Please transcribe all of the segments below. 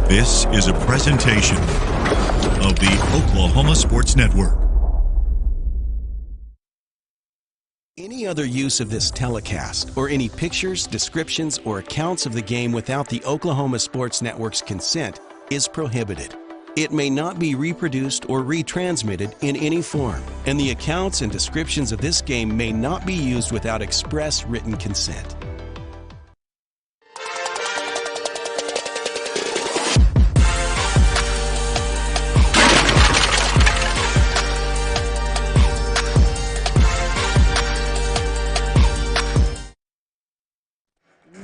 This is a presentation of the Oklahoma Sports Network. Any other use of this telecast or any pictures, descriptions, or accounts of the game without the Oklahoma Sports Network's consent is prohibited. It may not be reproduced or retransmitted in any form, and the accounts and descriptions of this game may not be used without express written consent.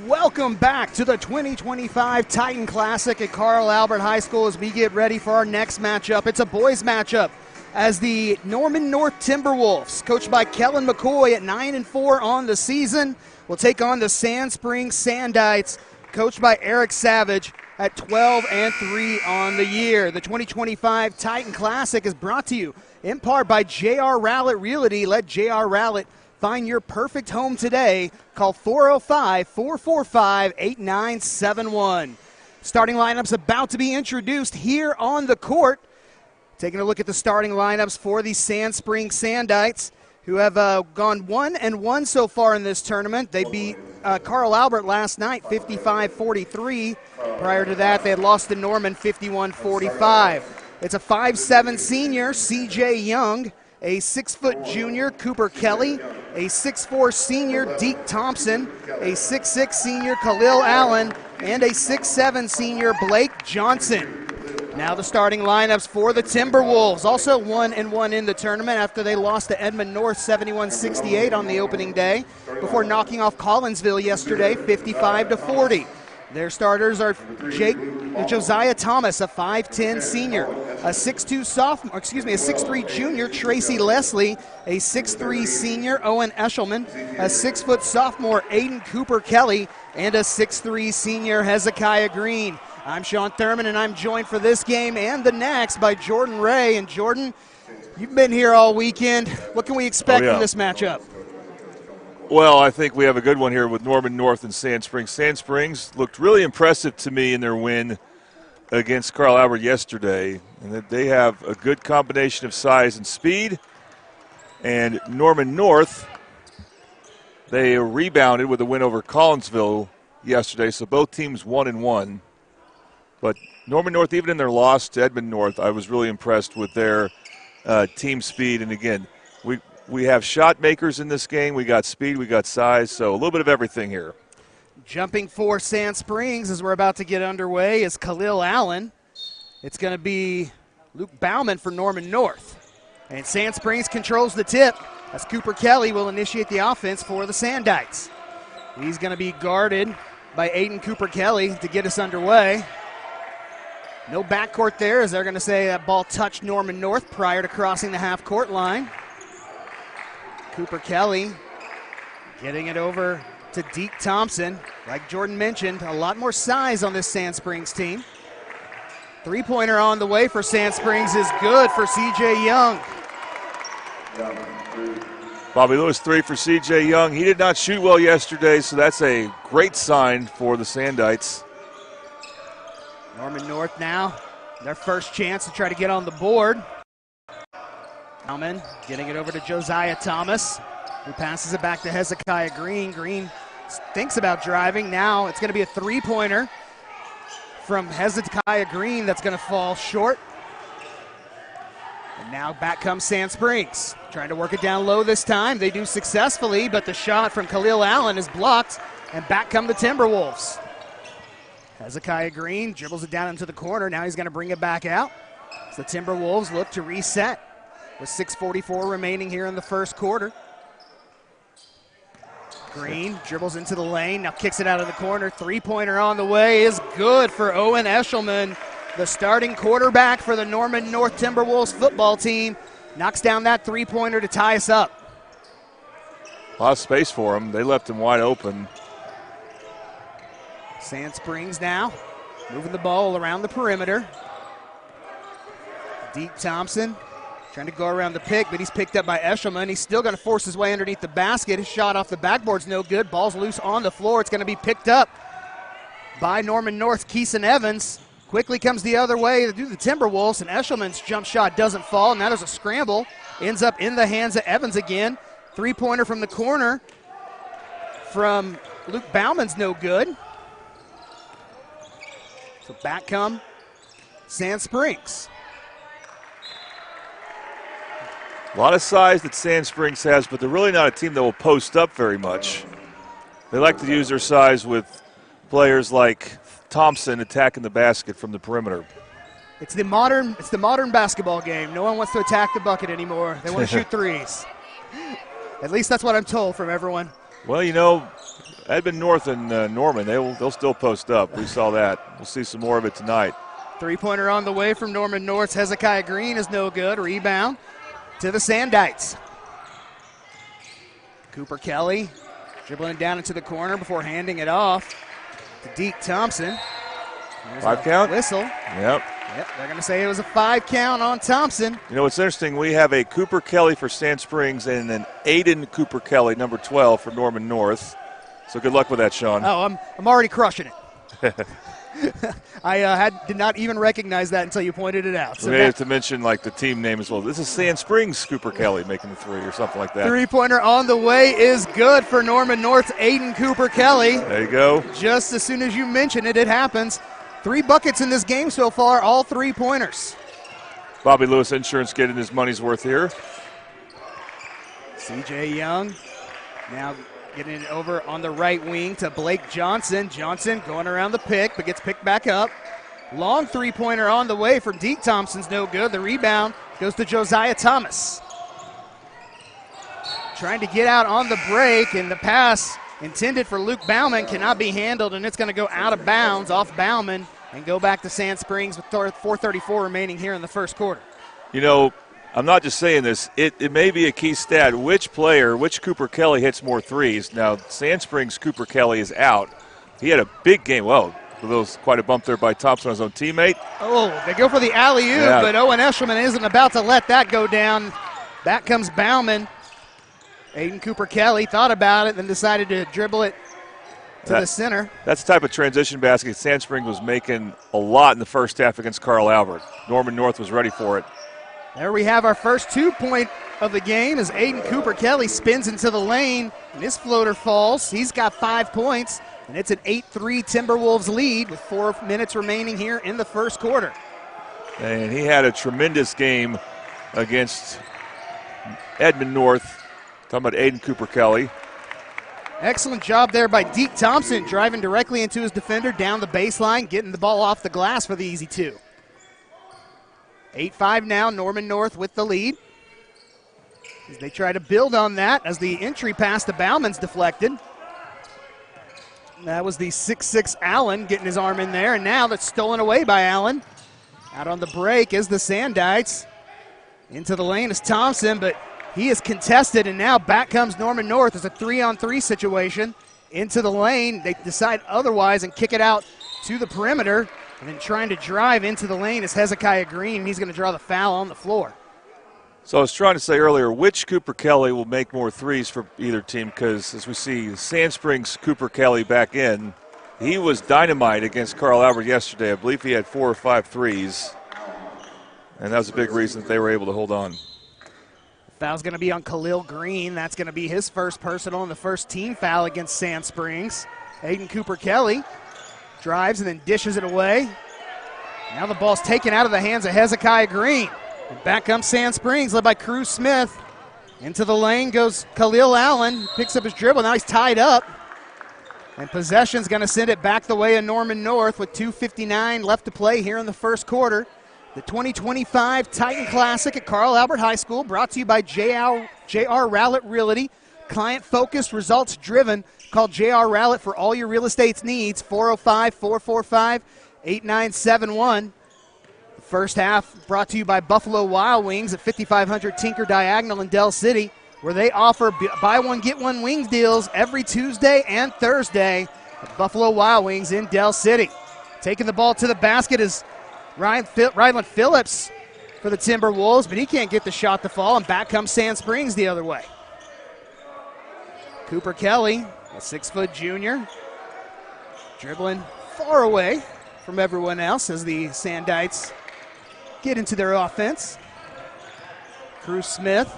Welcome back to the 2025 Titan Classic at Carl Albert High School as we get ready for our next matchup. It's a boys matchup as the Norman North Timberwolves, coached by Kellen McCoy at 9-4 on the season, will take on the Sand Springs Sandites, coached by Eric Savage at 12-3 on the year. The 2025 Titan Classic is brought to you in part by J.R. Rowlett Realty. Let J.R. Rowlett find your perfect home today. Call 405-445-8971. Starting lineups about to be introduced here on the court. Taking a look at the starting lineups for the Sand Springs Sandites, who have gone 1-1 so far in this tournament. They beat Carl Albert last night 55-43. Prior to that, they had lost to Norman 51-45. It's a 5'7" senior, C.J. Young, a 6' junior, Cooper Kelly, a 6'4" senior, Deke Thompson, a 6'6" senior, Khalil Allen, and a 6'7" senior, Blake Johnson. Now the starting lineups for the Timberwolves, also 1-1 in the tournament after they lost to Edmond North 71-68 on the opening day, before knocking off Collinsville yesterday 55-40. Their starters are Josiah Thomas, a 5'10" senior, a 6'3" junior, Tracy Leslie, a 6'3" senior, Owen Eshelman, a 6' sophomore, Aiden Cooper Kelly, and a 6'3" senior, Hezekiah Green. I'm Sean Thurman, and I'm joined for this game and the next by Jordan Ray. And Jordan, you've been here all weekend. What can we expect from this matchup? Well, I think we have a good one here with Norman North and Sand Springs. Sand Springs looked really impressive to me in their win against Carl Albert yesterday, and that they have a good combination of size and speed. And Norman North, they rebounded with a win over Collinsville yesterday, so both teams 1-1. But Norman North, even in their loss to Edmond North, I was really impressed with their team speed. And again, we have shot makers in this game. We got speed, we got size, so a little bit of everything here. Jumping for Sand Springs as we're about to get underway is Khalil Allen. It's going to be Luke Bauman for Norman North. And Sand Springs controls the tip as Cooper Kelly will initiate the offense for the Sandites. He's going to be guarded by Aiden Cooper Kelly to get us underway. No backcourt there, as they're going to say that ball touched Norman North prior to crossing the half-court line. Cooper Kelly getting it over to Deke Thompson. Like Jordan mentioned, a lot more size on this Sand Springs team. Three-pointer on the way for Sand Springs is good for C.J. Young. Bobby Lewis 3 for C.J. Young. He did not shoot well yesterday, so that's a great sign for the Sandites. Norman North now, their first chance to try to get on the board. Bauman getting it over to Josiah Thomas, who passes it back to Hezekiah Green. Green thinks about driving. Now it's going to be a three-pointer from Hezekiah Green that's going to fall short. And now back comes Sand Springs, trying to work it down low this time. They do successfully, but the shot from Khalil Allen is blocked, and back come the Timberwolves. Hezekiah Green dribbles it down into the corner. Now he's going to bring it back out. So the Timberwolves look to reset with 6:44 remaining here in the first quarter. Green dribbles into the lane, now kicks it out of the corner. Three-pointer on the way is good for Owen Eshelman, the starting quarterback for the Norman North Timberwolves football team. Knocks down that three-pointer to tie us up. A lot of space for him. They left him wide open. Sand Springs now moving the ball around the perimeter. Deke Thompson trying to go around the pick, but he's picked up by Eshelman. He's still going to force his way underneath the basket. His shot off the backboard's no good. Ball's loose on the floor. It's going to be picked up by Norman North, Keeson Evans. Quickly comes the other way to do the Timberwolves, and Eshelman's jump shot doesn't fall. Now there's a scramble. Ends up in the hands of Evans again. Three-pointer from the corner from Luke Bauman's no good. So back come Sand Springs. A lot of size that Sand Springs has, but they're really not a team that will post up very much. They like to use their size with players like Thompson attacking the basket from the perimeter. It's the modern basketball game. No one wants to attack the bucket anymore. They want to shoot threes. At least that's what I'm told from everyone. Well, you know, Edmond North and Norman, they'll still post up. We saw that. We'll see some more of it tonight. Three-pointer on the way from Norman North. Hezekiah Green is no good. Rebound to the Sandites. Cooper Kelly dribbling down into the corner before handing it off to Deke Thompson. There's 5 count? Whistle. Yep. Yep, they're going to say it was a 5 count on Thompson. You know, what's interesting, we have a Cooper Kelly for Sand Springs and an Aiden Cooper Kelly, number 12, for Norman North. So good luck with that, Sean. Oh, I'm already crushing it. I did not even recognize that until you pointed it out. So we have to mention like the team name as well. This is Sand Springs Cooper Kelly making the three or something like that. Three-pointer on the way is good for Norman North's Aiden Cooper Kelly. There you go. Just as soon as you mention it, it happens. 3 buckets in this game so far, all 3-pointers. Bobby Lewis Insurance getting his money's worth here. C.J. Young now getting it over on the right wing to Blake Johnson. Johnson going around the pick, but gets picked back up. Long 3-pointer on the way from Deke Thompson's no good. The rebound goes to Josiah Thomas. Trying to get out on the break, and the pass intended for Luke Bauman cannot be handled, and it's going to go out of bounds off Bauman and go back to Sand Springs with 4:34 remaining here in the first quarter. You know, I'm not just saying this. It may be a key stat. Which Cooper Kelly hits more threes? Now, Sand Springs Cooper Kelly is out. He had a big game. Well, there was quite a bump there by Thompson on his own teammate. Oh, they go for the alley-oop, but Owen Eshelman isn't about to let that go down. Back comes Bauman. Aiden Cooper Kelly thought about it, then decided to dribble it to the center. That's the type of transition basket Sand Springs was making a lot in the first half against Carl Albert. Norman North was ready for it. There we have our first 2-point of the game as Aiden Cooper Kelly spins into the lane, and his floater falls. He's got 5 points, and it's an 8-3 Timberwolves lead with 4 minutes remaining here in the first quarter. And he had a tremendous game against Edmond North. Talking about Aiden Cooper Kelly. Excellent job there by Deke Thompson, driving directly into his defender down the baseline, getting the ball off the glass for the easy 2. 8-5 now, Norman North with the lead. As they try to build on that as the entry pass to Bauman's deflected. That was the 6'6 Allen getting his arm in there, and now that's stolen away by Allen. Out on the break is the Sandites. Into the lane is Thompson, but he is contested, and now back comes Norman North. It's a 3-on-3 situation. Into the lane, they decide otherwise and kick it out to the perimeter. And then trying to drive into the lane is Hezekiah Green. He's going to draw the foul on the floor. So I was trying to say earlier, which Cooper Kelly will make more threes for either team? Because as we see Sand Springs Cooper Kelly back in, he was dynamite against Carl Albert yesterday. I believe he had 4 or 5 threes. And that was a big reason that they were able to hold on. Foul's going to be on Khalil Green. That's going to be his first personal and the first team foul against Sand Springs. Aiden Cooper Kelly drives and then dishes it away. Now the ball's taken out of the hands of Hezekiah Green. And back comes Sand Springs, led by Cruz Smith. Into the lane goes Khalil Allen. Picks up his dribble. Now he's tied up. And possession's going to send it back the way of Norman North with 2:59 left to play here in the first quarter. The 2025 Titan Classic at Carl Albert High School, brought to you by J.R. Rowlett Realty. Client-focused, results-driven. Call J.R. Rowlett for all your real estate needs, 405-445-8971. The first half brought to you by Buffalo Wild Wings at 5500 Tinker Diagonal in Del City, where they offer buy one, get one wings deals every Tuesday and Thursday at Buffalo Wild Wings in Del City. Taking the ball to the basket is Ryland Phillips for the Timberwolves, but he can't get the shot to fall, and back comes Sand Springs the other way. Cooper Kelly, a 6-foot junior, dribbling far away from everyone else as the Sandites get into their offense. Cruz Smith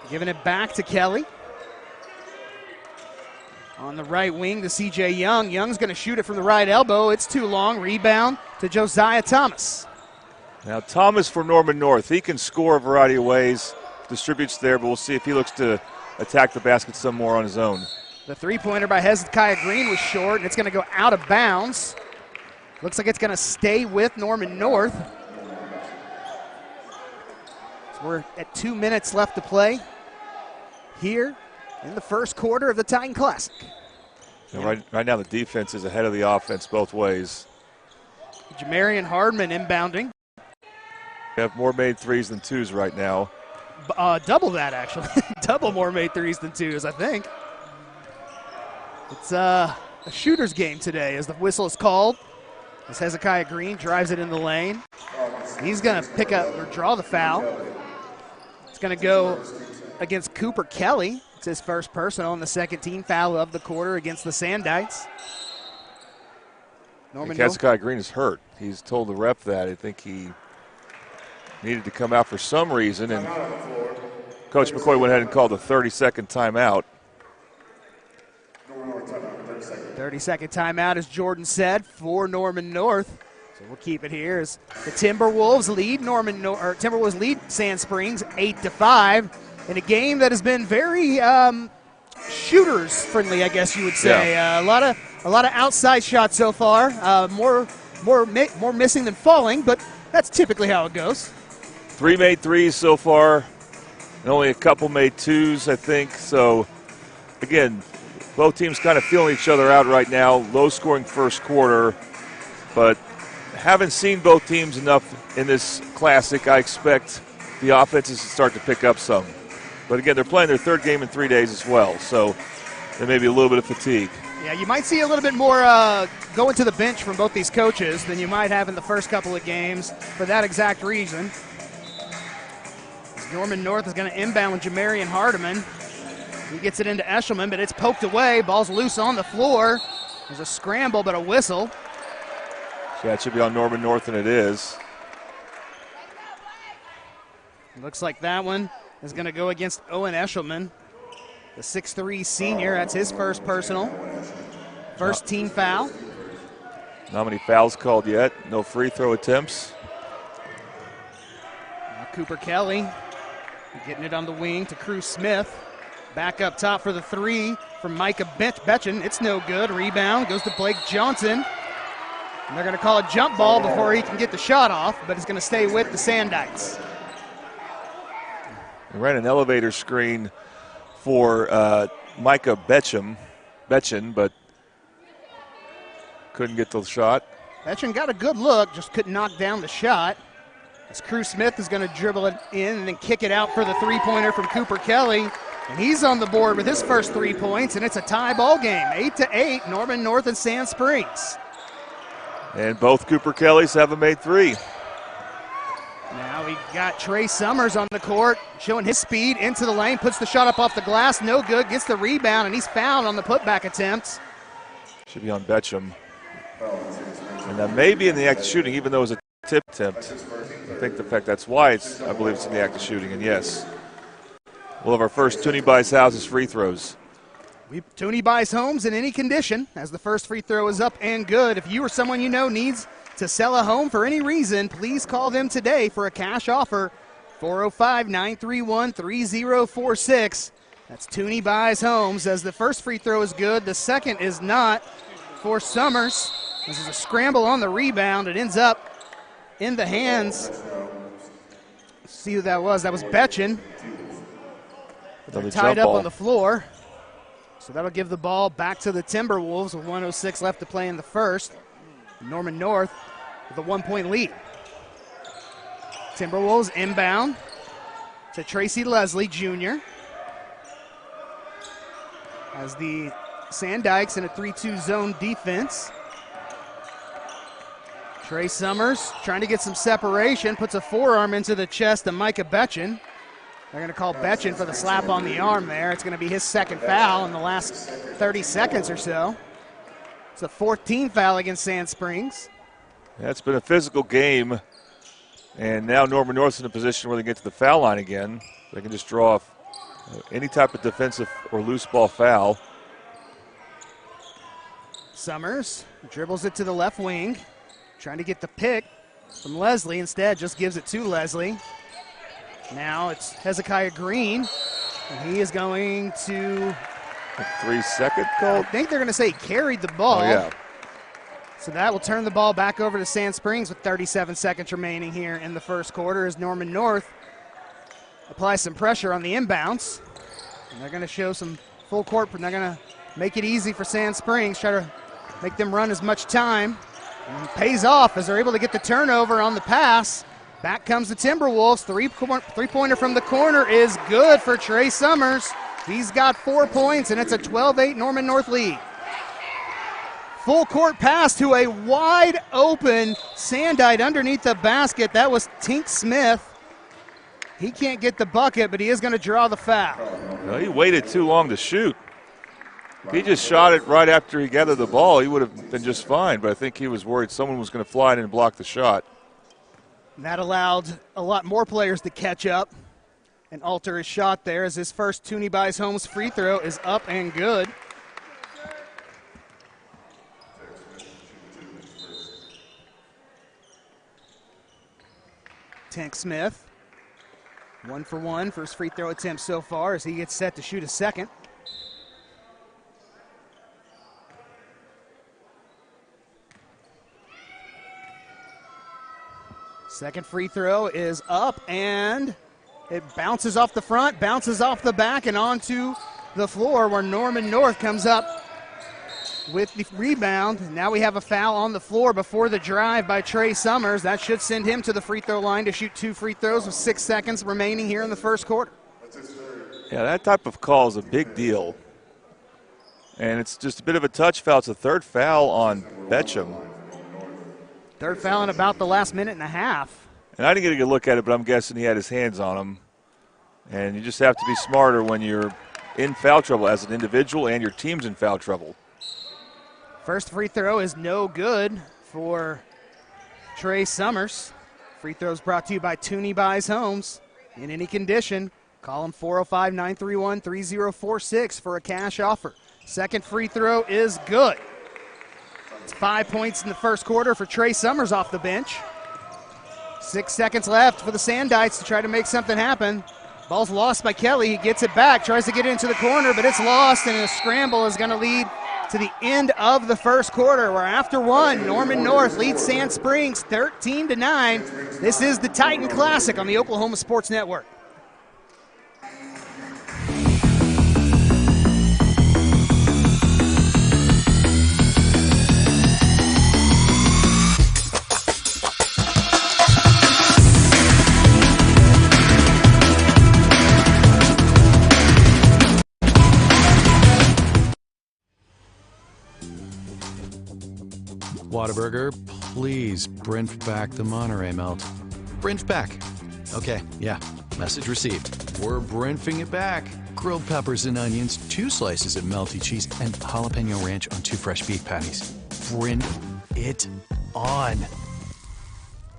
giving it back to Kelly. On the right wing to C.J. Young. Young's going to shoot it from the right elbow. It's too long. Rebound to Josiah Thomas. Now Thomas for Norman North. He can score a variety of ways. Distributes there, but we'll see if he looks to attack the basket some more on his own. The three-pointer by Hezekiah Green was short, and it's going to go out of bounds. Looks like it's going to stay with Norman North. So we're at 2 minutes left to play here in the first quarter of the Titan Classic. Right now the defense is ahead of the offense both ways. Jamarian Hardman inbounding. We have more made threes than twos right now. Double that, actually. Double more made threes than twos, I think. It's a shooter's game today as the whistle is called. As Hezekiah Green drives it in the lane. He's going to pick up or draw the foul. It's going to go against Cooper Kelly. It's his first personal and the second team foul of the quarter against the Sandites. Hezekiah Green is hurt. He's told the ref that. I think he needed to come out for some reason, and Coach McCoy went ahead and called a 30-second timeout. 30-second timeout, as Jordan said, for Norman North. So we'll keep it here as the Timberwolves lead Timberwolves lead Sand Springs 8-5 in a game that has been very shooters friendly, I guess you would say. Yeah. A lot of outside shots so far. More missing than falling, but that's typically how it goes. 3 made threes so far, and only a couple made twos, I think. So, again, both teams kind of feeling each other out right now. Low-scoring first quarter, but haven't seen both teams enough in this Classic. I expect the offenses to start to pick up some. But, again, they're playing their third game in 3 days as well, so there may be a little bit of fatigue. Yeah, you might see a little bit more going to the bench from both these coaches than you might have in the first couple of games for that exact reason. Norman North is going to inbound with Jamarian Hardiman. He gets it into Eshelman, but it's poked away. Ball's loose on the floor. There's a scramble, but a whistle. Yeah, it should be on Norman North, and it is. Looks like that one is going to go against Owen Eshelman, the 6'3 senior. That's his first personal. First team foul. Not many fouls called yet. No free throw attempts. Now Cooper Kelly getting it on the wing to Cruz Smith. Back up top for the three from Micah Betchen. It's no good. Rebound goes to Blake Johnson. And they're going to call a jump ball before he can get the shot off, but it's going to stay with the Sandites. They ran an elevator screen for Micah Betchen, but couldn't get the shot. Betchen got a good look, just couldn't knock down the shot. As Cruz Smith is going to dribble it in and then kick it out for the three-pointer from Cooper Kelly. And he's on the board with his first 3 points, and it's a tie ball game, 8-8, Norman North and Sand Springs. And both Cooper Kellys have a made three. Now we got Trey Summers on the court, showing his speed into the lane, puts the shot up off the glass, no good, gets the rebound, and he's fouled on the putback attempt. Should be on Betcham. And that may be in the act of shooting, even though it was a tip attempt. I think the fact that's why I believe it's in the act of shooting, and yes. We'll have our first Toonie Buys Houses free throws. Toonie buys homes in any condition, as the first free throw is up and good. If you or someone you know needs to sell a home for any reason, please call them today for a cash offer, 405-931-3046. That's Toonie Buys Homes, as the first free throw is good. The second is not for Summers. This is a scramble on the rebound. It ends up in the hands. Let's see who that was. That was Betchen. They're tied up on the floor. So that'll give the ball back to the Timberwolves with 1:06 left to play in the first. Norman North with a 1-point lead. Timberwolves inbound to Tracy Leslie Jr. as the Sandikes in a 3-2 zone defense. Trey Summers trying to get some separation, puts a forearm into the chest of Micah Betchen. They're going to call Betchen for the slap on the arm there. It's going to be his second foul in the last 30 seconds or so. It's a 14th foul against Sand Springs. That's been a physical game, and now Norman North's in a position where they get to the foul line again. They can just draw off any type of defensive or loose ball foul. Summers dribbles it to the left wing, trying to get the pick from Leslie. Instead, just gives it to Leslie. Now it's Hezekiah Green, and he is going to... A 3-second call? I think they're going to say he carried the ball. Oh, yeah. So that will turn the ball back over to Sand Springs with 37 seconds remaining here in the first quarter as Norman North applies some pressure on the inbounds. And they're going to show some full court, and they're going to make it easy for Sand Springs, try to make them run as much time. And it pays off as they're able to get the turnover on the pass. Back comes the Timberwolves. Three-pointer from the corner is good for Trey Summers. He's got 4 points, and it's a 12-8 Norman North lead. Full court pass to a wide open Sandite underneath the basket. That was Tink Smith. He can't get the bucket, but he is going to draw the foul. Well, he waited too long to shoot. If he just shot it right after he gathered the ball, he would have been just fine, but I think he was worried someone was going to fly in and block the shot. And that allowed a lot more players to catch up and alter his shot there as his first Toonie Buys Homes free throw is up and good. Tank Smith, 1 for 1 for his free throw attempt so far as he gets set to shoot a second. Second free throw is up, and it bounces off the front, bounces off the back, and onto the floor where Norman North comes up with the rebound. Now we have a foul on the floor before the drive by Trey Summers. That should send him to the free throw line to shoot 2 free throws with 6 seconds remaining here in the first quarter. Yeah, that type of call is a big deal. And it's just a bit of a touch foul. It's a third foul on Betcham. Third foul in about the last minute and a half. And I didn't get a good look at it, but I'm guessing he had his hands on him. And you just have to be smarter when you're in foul trouble as an individual and your team's in foul trouble. First free throw is no good for Trey Summers. Free throws brought to you by Toonie Buys Homes. In any condition, call them 405-931-3046 for a cash offer. Second free throw is good. It's 5 points in the first quarter for Trey Summers off the bench. 6 seconds left for the Sandites to try to make something happen. Ball's lost by Kelly. He gets it back, tries to get it into the corner, but it's lost, and a scramble is going to lead to the end of the first quarter, where after one, Norman North leads Sand Springs 13-9. This is the Titan Classic on the Oklahoma Sports Network. Whataburger, please bring back the Monterey melt. Bring back. Okay, yeah, message received. We're brinfing it back. Grilled peppers and onions, 2 slices of melty cheese, and jalapeno ranch on 2 fresh beef patties. Bring it on.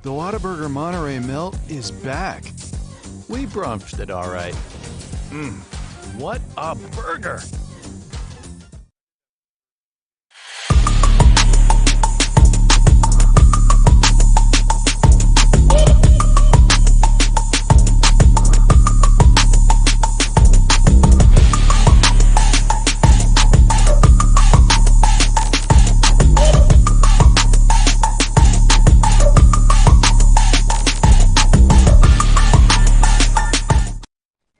The Whataburger Monterey melt is back. We brunched it all right. What a burger!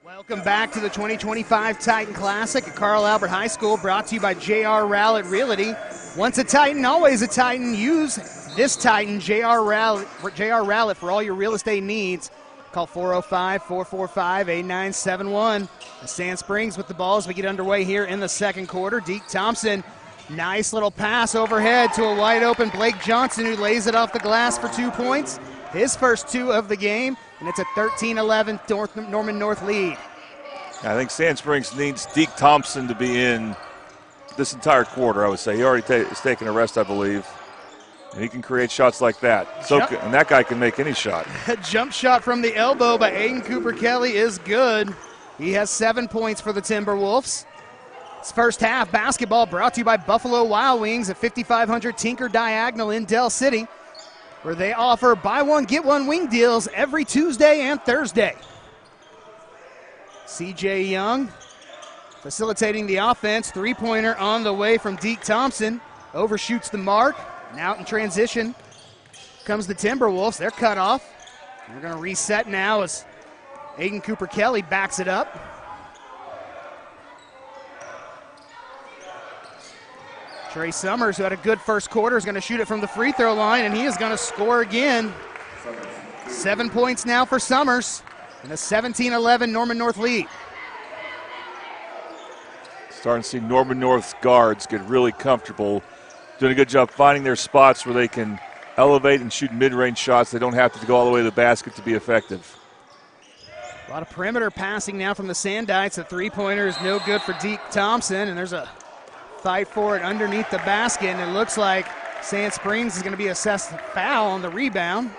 Welcome back to the 2025 Titan Classic at Carl Albert High School, brought to you by J.R. Rowlett Realty. Once a Titan, always a Titan. Use this Titan, J.R. Rowlett, for all your real estate needs. Call 405-445-8971. The Sand Springs with the ball as we get underway here in the second quarter. Deke Thompson, nice little pass overhead to a wide open Blake Johnson, who lays it off the glass for 2 points. His first 2 of the game, and it's a 13-11 Norman North lead. I think Sand Springs needs Deke Thompson to be in this entire quarter, I would say. He already is taking a rest, I believe. And he can create shots like that. And that guy can make any shot. A jump shot from the elbow by Aiden Cooper-Kelly is good. He has 7 points for the Timberwolves. It's first half basketball brought to you by Buffalo Wild Wings at 5500 Tinker Diagonal in Del City, where they offer buy one, get one wing deals every Tuesday and Thursday. CJ Young facilitating the offense. Three-pointer on the way from Deke Thompson. Overshoots the mark. And out in transition comes the Timberwolves. They're cut off. We're going to reset now as Aiden Cooper-Kelly backs it up. Trey Summers, who had a good first quarter, is going to shoot it from the free throw line, and he is going to score again. 7 points now for Summers, and a 17-11 Norman North lead. Starting to see Norman North's guards get really comfortable, doing a good job finding their spots where they can elevate and shoot mid-range shots. They don't have to go all the way to the basket to be effective. A lot of perimeter passing now from the Sandites. The three-pointer is no good for Deke Thompson, and there's a fight for it underneath the basket, and it looks like Sand Springs is going to be assessed a foul on the rebound.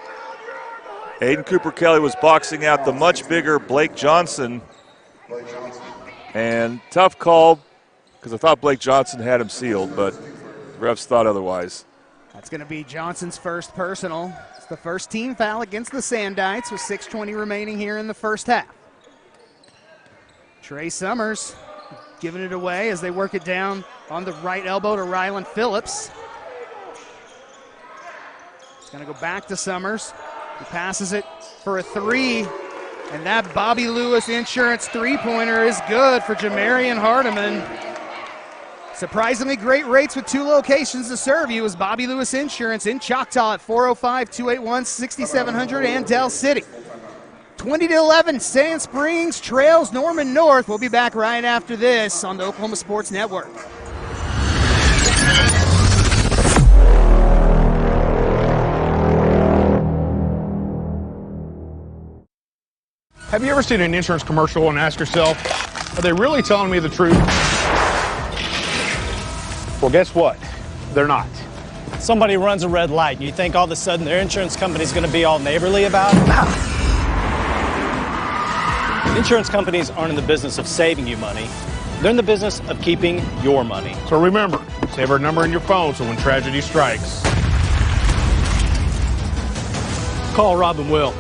Aiden Cooper-Kelly was boxing out the much bigger Blake Johnson, and tough call because I thought Blake Johnson had him sealed, but the refs thought otherwise. That's going to be Johnson's first personal. It's the first team foul against the Sandites with 6:20 remaining here in the first half. Trey Summers giving it away as they work it down on the right elbow to Rylan Phillips. It's going to go back to Summers. He passes it for a three, and that Bobby Lewis Insurance three-pointer is good for Jamarian Hardiman. Surprisingly great rates with 2 locations to serve you is Bobby Lewis Insurance in Choctaw at 405-281-6700 and Del City. 20-11, Sand Springs trails Norman North. We'll be back right after this on the Oklahoma Sports Network. Have you ever seen an insurance commercial and asked yourself, are they really telling me the truth? Well, guess what? They're not. Somebody runs a red light, and you think all of a sudden their insurance company's going to be all neighborly about it? Insurance companies aren't in the business of saving you money. They're in the business of keeping your money. So remember, save our number in your phone so when tragedy strikes, call Rob and Will.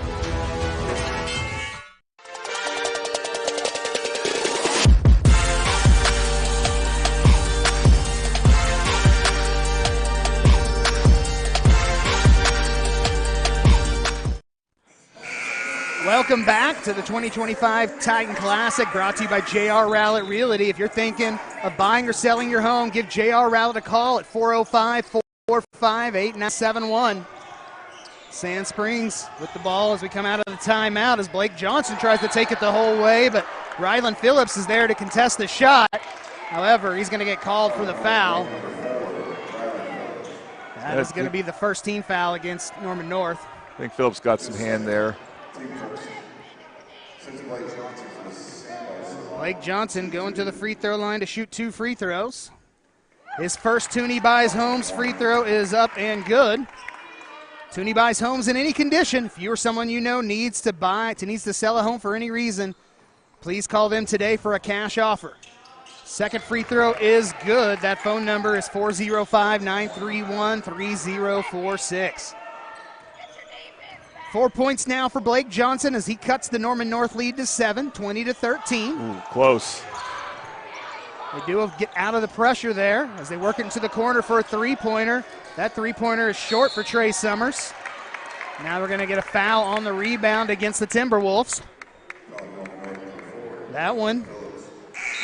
Welcome back to the 2025 Titan Classic, brought to you by J.R. Rowlett Realty. If you're thinking of buying or selling your home, give J.R. Rowlett a call at 405-445-8971. Sand Springs with the ball as we come out of the timeout as Blake Johnson tries to take it the whole way, but Rylan Phillips is there to contest the shot. However, he's going to get called for the foul. That is going to be the first team foul against Norman North. I think Phillips got some hand there. Blake Johnson going to the free throw line to shoot 2 free throws. His first Toonie Buys Homes free throw is up and good. Toonie Buys Homes in any condition. If you or someone you know needs to sell a home for any reason, please call them today for a cash offer. Second free throw is good. That phone number is 405-931-3046. 4 points now for Blake Johnson as he cuts the Norman North lead to 7, 20-13. Ooh, close. They do get out of the pressure there as they work it into the corner for a three-pointer. That three-pointer is short for Trey Summers. Now we're going to get a foul on the rebound against the Timberwolves. That one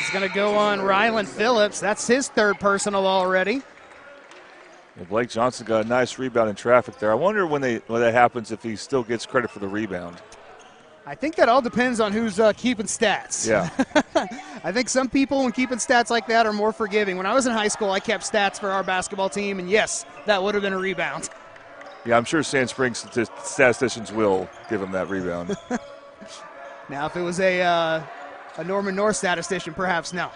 is going to go on Rylan Phillips. That's his third personal already. Yeah, Blake Johnson got a nice rebound in traffic there. I wonder when that happens if he still gets credit for the rebound. I think that all depends on who's keeping stats. Yeah. I think some people, when keeping stats like that, are more forgiving. When I was in high school, I kept stats for our basketball team, and yes, that would have been a rebound. Yeah, I'm sure Sand Springs statisticians will give him that rebound. Now, if it was a Norman North statistician, perhaps no.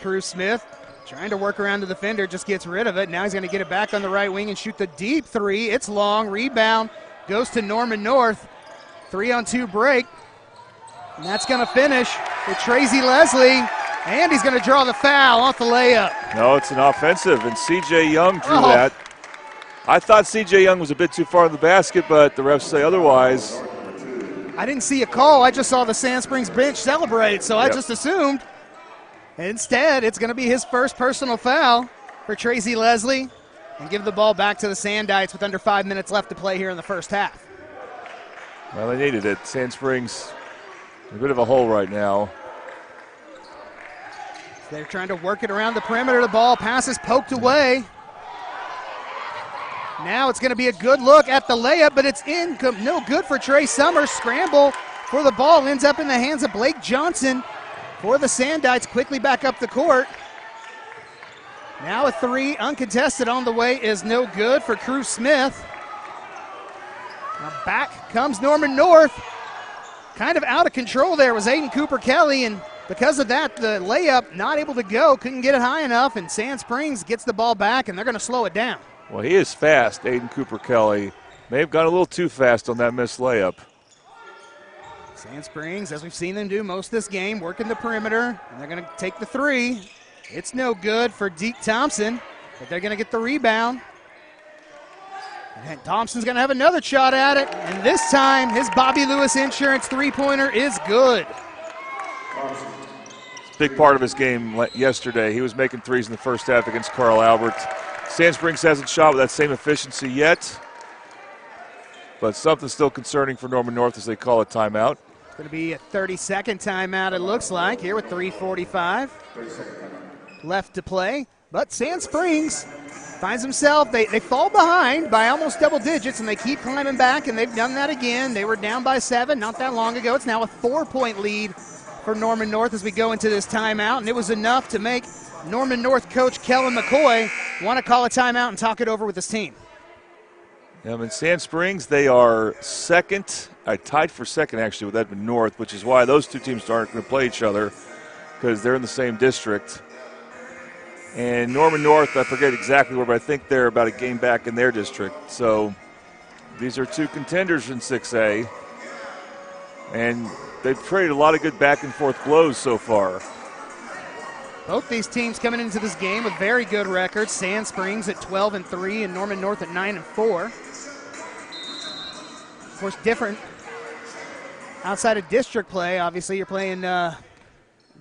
Carew Smith Trying to work around the defender, just gets rid of it. Now he's going to get it back on the right wing and shoot the deep three. It's long, rebound, goes to Norman North. 3-on-2 break. And that's going to finish with Tracy Leslie. And he's going to draw the foul off the layup. No, it's an offensive, and C.J. Young drew that. I thought C.J. Young was a bit too far in the basket, but the refs say otherwise. I didn't see a call. I just saw the Sand Springs bench celebrate, so I just assumed. Instead, it's going to be his first personal foul for Tracy Leslie and give the ball back to the Sandites with under 5 minutes left to play here in the first half. Well, they needed it. Sand Springs in a bit of a hole right now. They're trying to work it around the perimeter. The ball passes poked away. Now it's going to be a good look at the layup, but it's in. No good for Trey Summers. Scramble for the ball. Ends up in the hands of Blake Johnson for the Sandites. Quickly back up the court. Now a three uncontested on the way is no good for Cruz Smith. Now back comes Norman North. Kind of out of control there was Aiden Cooper Kelly, and because of that, the layup not able to go, couldn't get it high enough, and Sand Springs gets the ball back, and they're going to slow it down. Well, he is fast, Aiden Cooper Kelly. May have gone a little too fast on that missed layup. Sand Springs, as we've seen them do most of this game, working the perimeter, and they're going to take the three. It's no good for Deke Thompson, but they're going to get the rebound. And Thompson's going to have another shot at it, and this time his Bobby Lewis Insurance three-pointer is good. It's a big part of his game yesterday. He was making threes in the first half against Carl Albert. Sand Springs hasn't shot with that same efficiency yet, but something still concerning for Norman North as they call a timeout. It's going to be a 30-second timeout, it looks like, here with 3:45 left to play. But Sand Springs finds himself, they fall behind by almost double digits, and they keep climbing back, and they've done that again. They were down by 7 not that long ago. It's now a 4-point lead for Norman North as we go into this timeout, and it was enough to make Norman North coach Kellen McCoy want to call a timeout and talk it over with his team. In Sand Springs, they are second, tied for second actually with Edmond North, which is why those two teams aren't going to play each other because they're in the same district. And Norman North, I forget exactly where, but I think they're about a game back in their district. So these are two contenders in 6A. And they've traded a lot of good back and forth blows so far. Both these teams coming into this game with very good records. Sand Springs at 12-3 and Norman North at 9-4. Of course, different outside of district play. Obviously, you're playing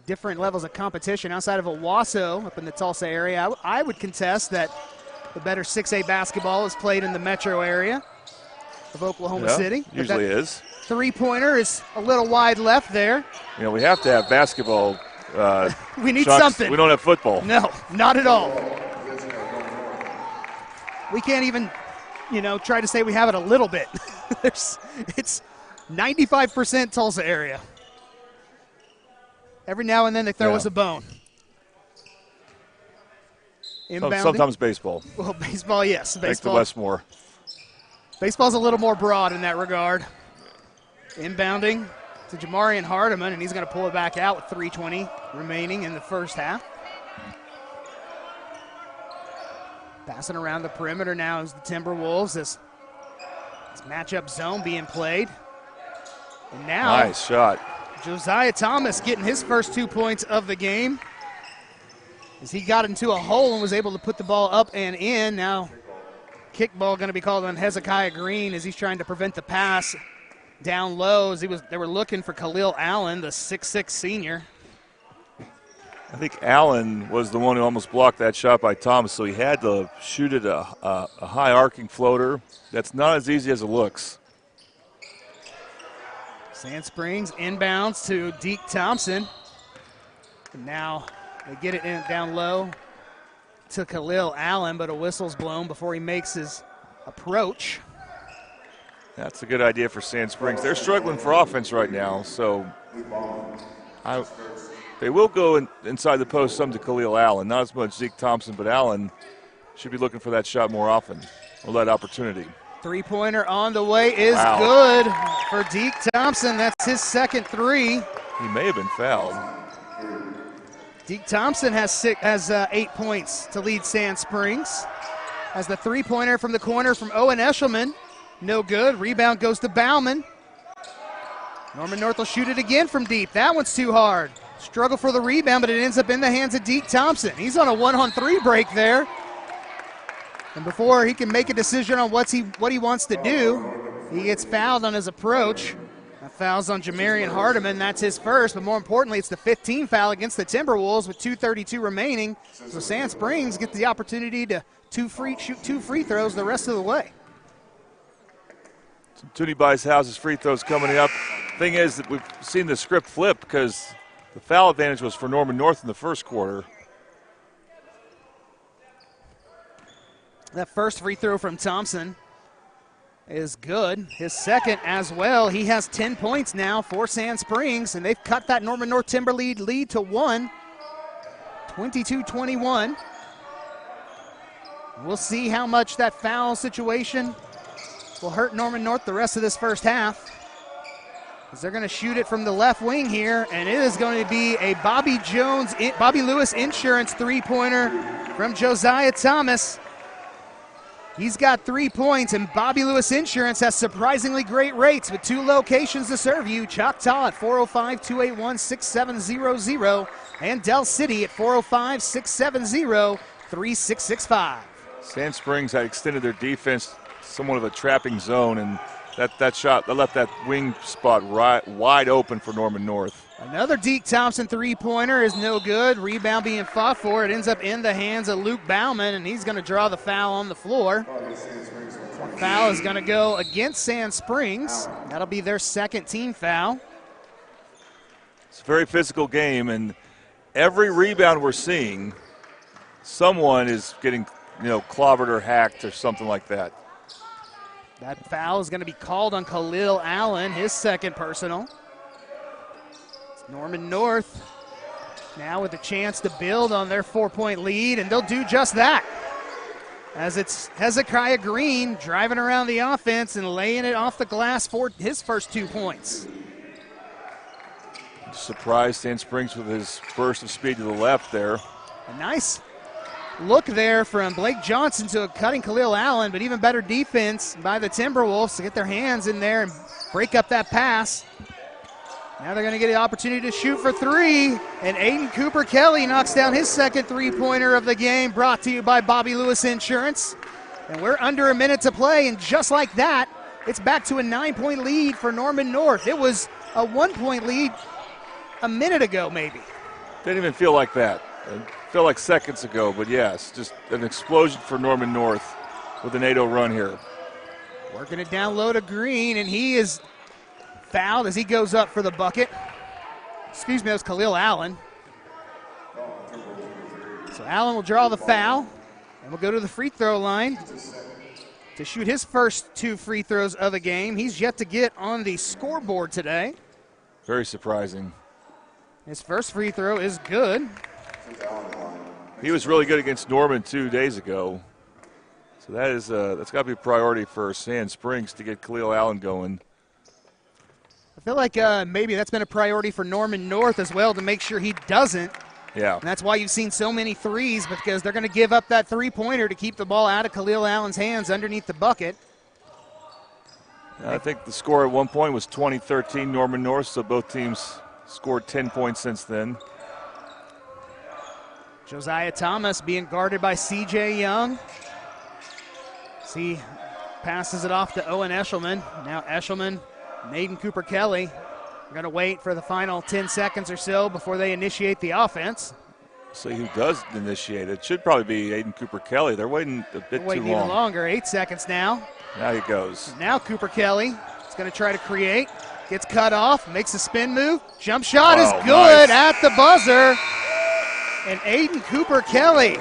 different levels of competition. Outside of Owasso up in the Tulsa area, I would contest that the better 6A basketball is played in the metro area of Oklahoma City. Usually is. Three-pointer is a little wide left there. You know, we have to have basketball. We need Chuck, something. We don't have football. No, not at all. We can't even, try to say we have it a little bit. It's 95% Tulsa area. Every now and then they throw us a bone. Inbounding. Sometimes baseball. Well, baseball, yes. Baseball. Like the Westmore. Baseball's a little more broad in that regard. Inbounding to Jamarian Hardiman, and he's going to pull it back out with 3:20 remaining in the first half. Passing around the perimeter now is the Timberwolves. This matchup zone being played. And now, nice shot. Josiah Thomas getting his first 2 points of the game as he got into a hole and was able to put the ball up and in. Now, kickball going to be called on Hezekiah Green as he's trying to prevent the pass down low as they were looking for Khalil Allen, the 6'6 senior. I think Allen was the one who almost blocked that shot by Thomas, so he had to shoot it a high arcing floater. That's not as easy as it looks. Sand Springs inbounds to Deke Thompson. And now they get it in down low to Khalil Allen, but a whistle's blown before he makes his approach. That's a good idea for Sand Springs. They're struggling for offense right now, so they will go inside the post some to Khalil Allen. Not as much Zeke Thompson, but Allen should be looking for that shot more often, or that opportunity. Three-pointer on the way is good for Deke Thompson. That's his second three. He may have been fouled. Deke Thompson has 8 points to lead Sand Springs. Has the three-pointer from the corner from Owen Eshelman. No good. Rebound goes to Bauman. Norman North will shoot it again from deep. That one's too hard. Struggle for the rebound, but it ends up in the hands of Deke Thompson. He's on a 1-on-3 break there. And before he can make a decision on what he wants to do, he gets fouled on his approach. That foul's on Jamarian Hardiman. That's his first, but more importantly, it's the 15th foul against the Timberwolves with 2:32 remaining. So Sand Springs gets the opportunity to shoot 2 free throws the rest of the way. Toonie buys houses, free throws coming up. Thing is that we've seen the script flip because the foul advantage was for Norman North in the first quarter. That first free throw from Thompson is good. His second as well. He has 10 points now for Sand Springs, and they've cut that Norman North Timber lead to 1, 22-21. We'll see how much that foul situation will hurt Norman North the rest of this first half, as they're going to shoot it from the left wing here, and it is going to be a Bobby Lewis Insurance three-pointer from Josiah Thomas. He's got 3 points, and Bobby Lewis Insurance has surprisingly great rates with 2 locations to serve you. Choctaw at 405-281-6700 and Del City at 405-670-3665. Sand Springs had extended their defense somewhat of a trapping zone, and that shot that left that wing spot wide open for Norman North. Another Deke Thompson three-pointer is no good. Rebound being fought for. It ends up in the hands of Luke Bauman, and he's going to draw the foul on the floor. The foul is going to go against Sand Springs. That'll be their second team foul. It's a very physical game, and every rebound we're seeing, someone is getting clobbered or hacked or something like that. That foul is going to be called on Khalil Allen, his second personal. It's Norman North now with a chance to build on their 4-point lead, and they'll do just that, as it's Hezekiah Green driving around the offense and laying it off the glass for his first 2 points. Surprised Sand Springs with his burst of speed to the left there. A nice look there from Blake Johnson to cutting Khalil Allen, but even better defense by the Timberwolves to get their hands in there and break up that pass. Now they're going to get the opportunity to shoot for 3, and Aiden Cooper Kelly knocks down his second three-pointer of the game, brought to you by Bobby Lewis Insurance. And we're under a minute to play, and just like that, it's back to a 9-point lead for Norman North. It was a 1-point lead a minute ago, maybe. Didn't even feel like that. It felt like seconds ago, but yes, just an explosion for Norman North with an 8-0 run here. Working it down low to Green, and he is fouled as he goes up for the bucket. Excuse me, that was Khalil Allen. So Allen will draw the foul, and we'll go to the free throw line to shoot his first 2 free throws of the game. He's yet to get on the scoreboard today. Very surprising. His first free throw is good. He was really good against Norman 2 days ago. So that's got to be a priority for Sand Springs to get Khalil Allen going. I feel like maybe that's been a priority for Norman North as well, to make sure he doesn't. Yeah. And that's why you've seen so many threes, because they're going to give up that three-pointer to keep the ball out of Khalil Allen's hands underneath the bucket. I think the score at one point was 20-13 Norman North, so both teams scored 10 points since then. Josiah Thomas being guarded by C.J. Young. He passes it off to Owen Eshelman. Now Eshelman, Aiden Cooper Kelly. We're going to wait for the final 10 seconds or so before they initiate the offense. See who does initiate it. Should probably be Aiden Cooper Kelly. They're waiting a bit too long. Waiting even longer. 8 seconds now. Now he goes. Now Cooper Kelly is going to try to create. Gets cut off, makes a spin move. Jump shot is good at the buzzer. And Aiden Cooper Kelly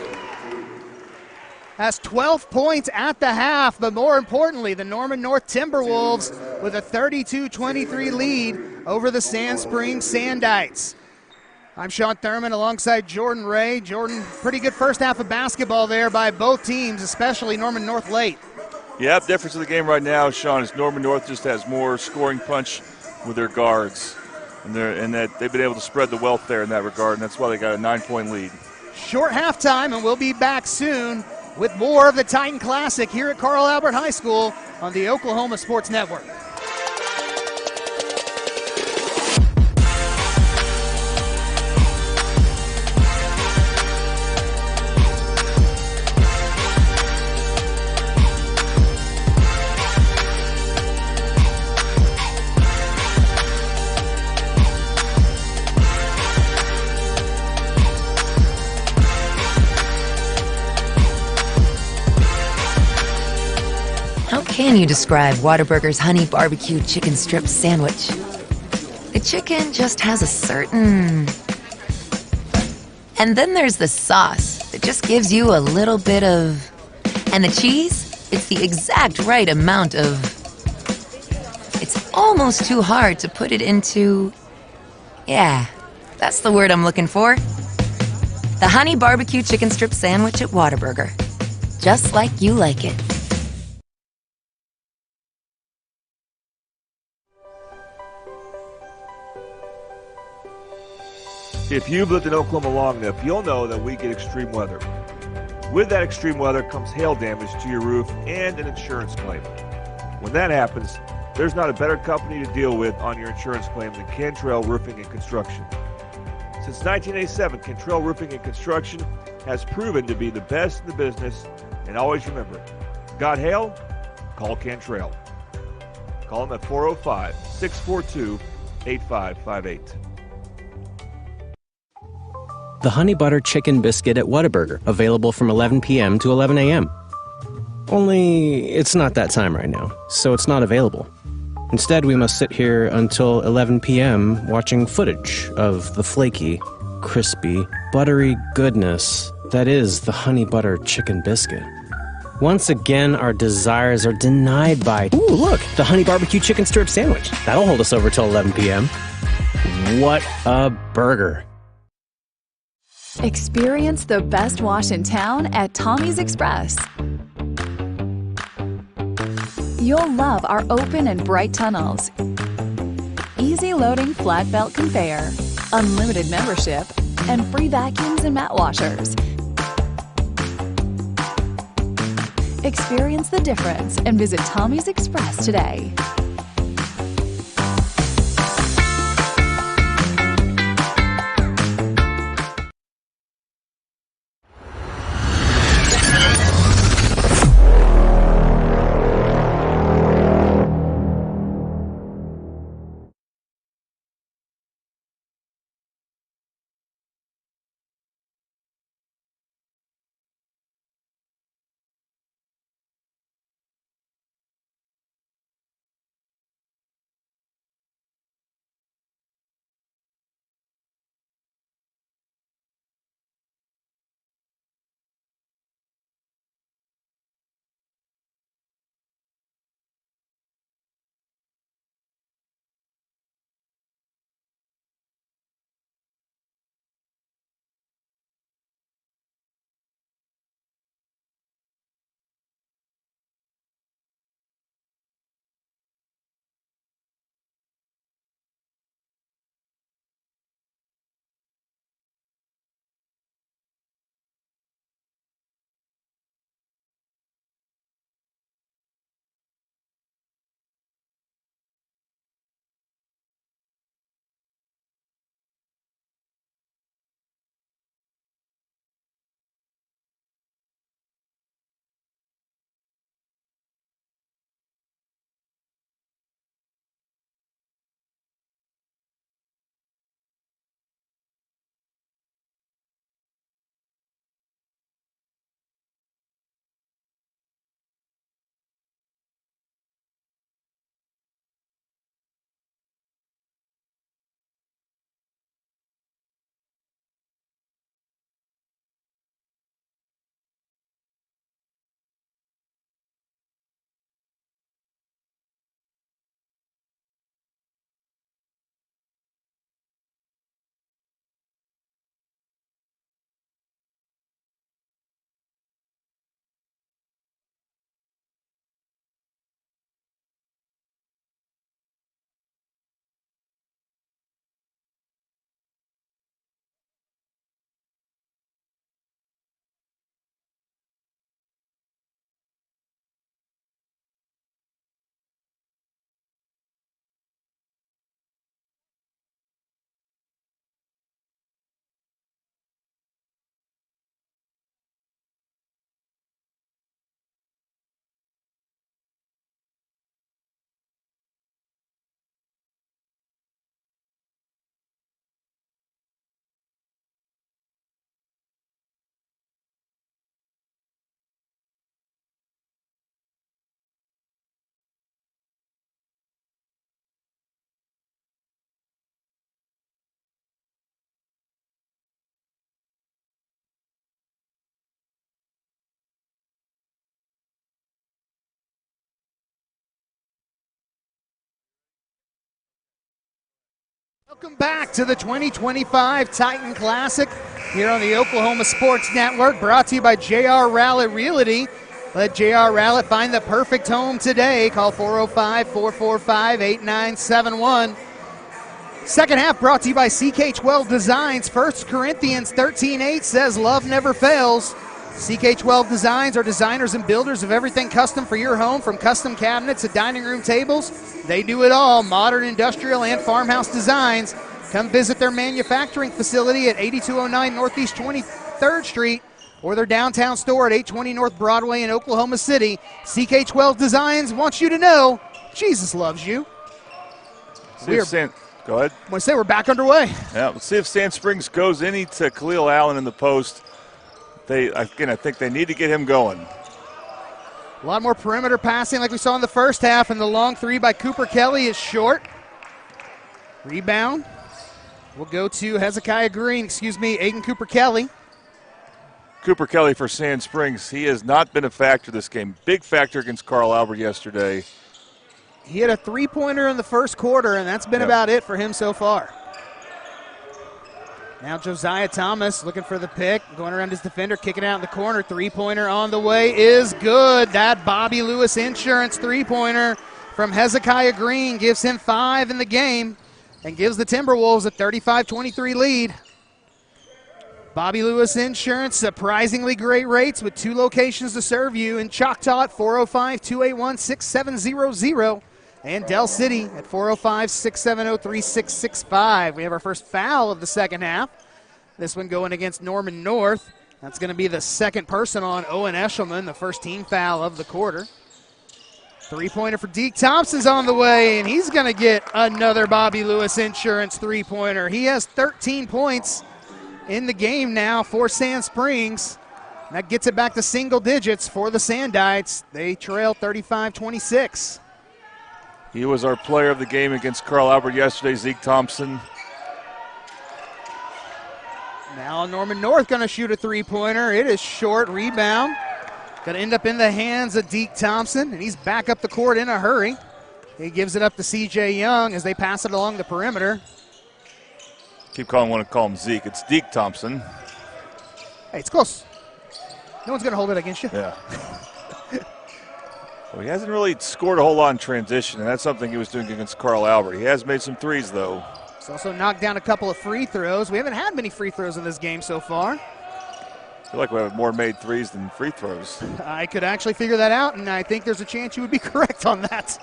has 12 points at the half, but more importantly, the Norman North Timberwolves with a 32-23 lead over the Sand Springs Sandites. I'm Sean Thurman alongside Jordan Ray. Jordan, pretty good first half of basketball there by both teams, especially Norman North late. Yeah, difference of the game right now, Sean, is Norman North just has more scoring punch with their guards. and that they've been able to spread the wealth there in that regard, and that's why they got a 9-point lead. Short halftime, and we'll be back soon with more of the Titan Classic here at Carl Albert High School on the Oklahoma Sports Network. How can you describe Whataburger's honey barbecue chicken strip sandwich? The chicken just has a certain... And then there's the sauce that just gives you a little bit of... And the cheese, it's the exact right amount of... It's almost too hard to put it into... Yeah, that's the word I'm looking for. The honey barbecue chicken strip sandwich at Whataburger. Just like you like it. If you've lived in Oklahoma long enough, you'll know that we get extreme weather. With that extreme weather comes hail damage to your roof and an insurance claim. When that happens, there's not a better company to deal with on your insurance claim than Cantrell Roofing and Construction. Since 1987, Cantrell Roofing and Construction has proven to be the best in the business, and always remember, got hail? Call Cantrell. Call them at 405-642-8558. The Honey Butter Chicken Biscuit at Whataburger, available from 11 p.m. to 11 a.m. Only, it's not that time right now, so it's not available. Instead, we must sit here until 11 p.m. watching footage of the flaky, crispy, buttery goodness that is the Honey Butter Chicken Biscuit. Once again, our desires are denied by, ooh, look, the Honey Barbecue Chicken Strip Sandwich. That'll hold us over till 11 p.m. What a burger. Experience the best wash in town at Tommy's Express. You'll love our open and bright tunnels, easy loading flat belt conveyor, unlimited membership, and free vacuums and mat washers. Experience the difference and visit Tommy's Express today. Welcome back to the 2025 Titan Classic here on the Oklahoma Sports Network, brought to you by J.R. Rowlett Realty. Let J.R. Rowlett find the perfect home today. Call 405-445-8971. Second half brought to you by CK12 Designs. 1 Corinthians 13:8 says love never fails. CK12 Designs are designers and builders of everything custom for your home, from custom cabinets to dining room tables. They do it all, modern, industrial, and farmhouse designs. Come visit their manufacturing facility at 8209 Northeast 23rd Street or their downtown store at 820 North Broadway in Oklahoma City. CK12 Designs wants you to know Jesus loves you. Go ahead. I want to say we're back underway. Yeah, let's see if Sand Springs goes any to Khalil Allen in the post. I think they need to get him going. A lot more perimeter passing like we saw in the first half, and the long three by Cooper Kelly is short. Rebound will go to Aiden Cooper Kelly. Cooper Kelly for Sand Springs. He has not been a factor this game. Big factor against Carl Albert yesterday. He had a three-pointer in the first quarter, and that's been about it for him so far. Now Josiah Thomas looking for the pick, going around his defender, kicking out in the corner. Three-pointer on the way is good. That Bobby Lewis Insurance three-pointer from Hezekiah Green gives him 5 in the game and gives the Timberwolves a 35-23 lead. Bobby Lewis Insurance, surprisingly great rates with 2 locations to serve you in Choctaw at 405-281-6700 and Del City at 405-670-3665. We have our first foul of the second half. This one going against Norman North. That's going to be the second person on Owen Eshelman, the first team foul of the quarter. Three-pointer for Deke Thompson's on the way, and he's going to get another Bobby Lewis Insurance three-pointer. He has 13 points in the game now for Sand Springs. That gets it back to single digits for the Sandites. They trail 35-26. He was our player of the game against Carl Albert yesterday, Zeke Thompson. Now Norman North going to shoot a three-pointer. It is short. Rebound. Going to end up in the hands of Deke Thompson, and he's back up the court in a hurry. He gives it up to C.J. Young as they pass it along the perimeter. Want to call him Zeke. It's Deke Thompson. Hey, it's close. No one's going to hold it against you. Yeah. Well, he hasn't really scored a whole lot in transition, and that's something he was doing against Carl Albert. He has made some threes, though. He's also knocked down a couple of free throws. We haven't had many free throws in this game so far. I feel like we have more made threes than free throws. I could actually figure that out, and I think there's a chance you would be correct on that.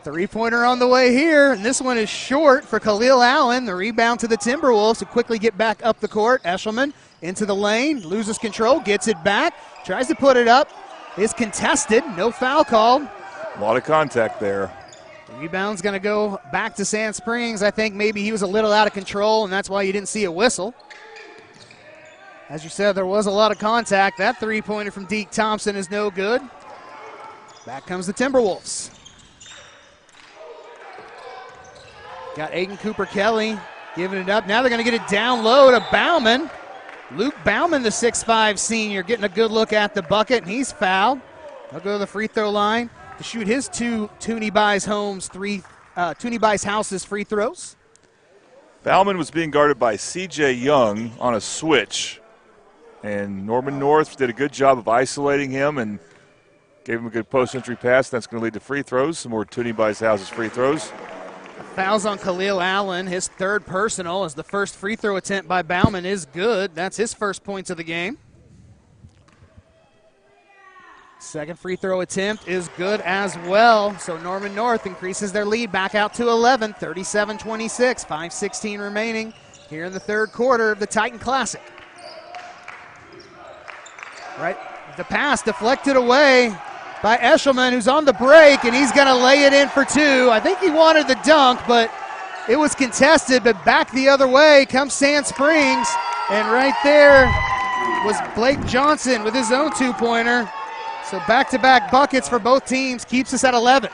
Three-pointer on the way here, and this one is short for Khalil Allen. The rebound to the Timberwolves to quickly get back up the court. Eshelman into the lane, loses control, gets it back, tries to put it up. Is contested, no foul called. A lot of contact there. The rebound's going to go back to Sand Springs. I think maybe he was a little out of control, and that's why you didn't see a whistle. As you said, there was a lot of contact. That three-pointer from Deke Thompson is no good. Back comes the Timberwolves. Got Aiden Cooper Kelly giving it up. Now they're going to get it down low to Bauman. Luke Bauman, the 6'5 senior, getting a good look at the bucket, and he's fouled. He'll go to the free throw line to shoot his 2 Toonie Buys Houses free throws. Bauman was being guarded by C.J. Young on a switch, and Norman North did a good job of isolating him and gave him a good post-entry pass. That's going to lead to free throws, some more Toonie Buys Houses free throws. Fouls on Khalil Allen, his third personal, as the first free throw attempt by Bauman is good. That's his first points of the game. Second free throw attempt is good as well. So Norman North increases their lead back out to 11, 37-26, 5:16 remaining here in the third quarter of the Titan Classic. Right, the pass deflected away by Eshelman, who's on the break, and he's going to lay it in for 2. I think he wanted the dunk, but it was contested, but back the other way comes Sand Springs, and right there was Blake Johnson with his own two-pointer. So back-to-back buckets for both teams keeps us at 11.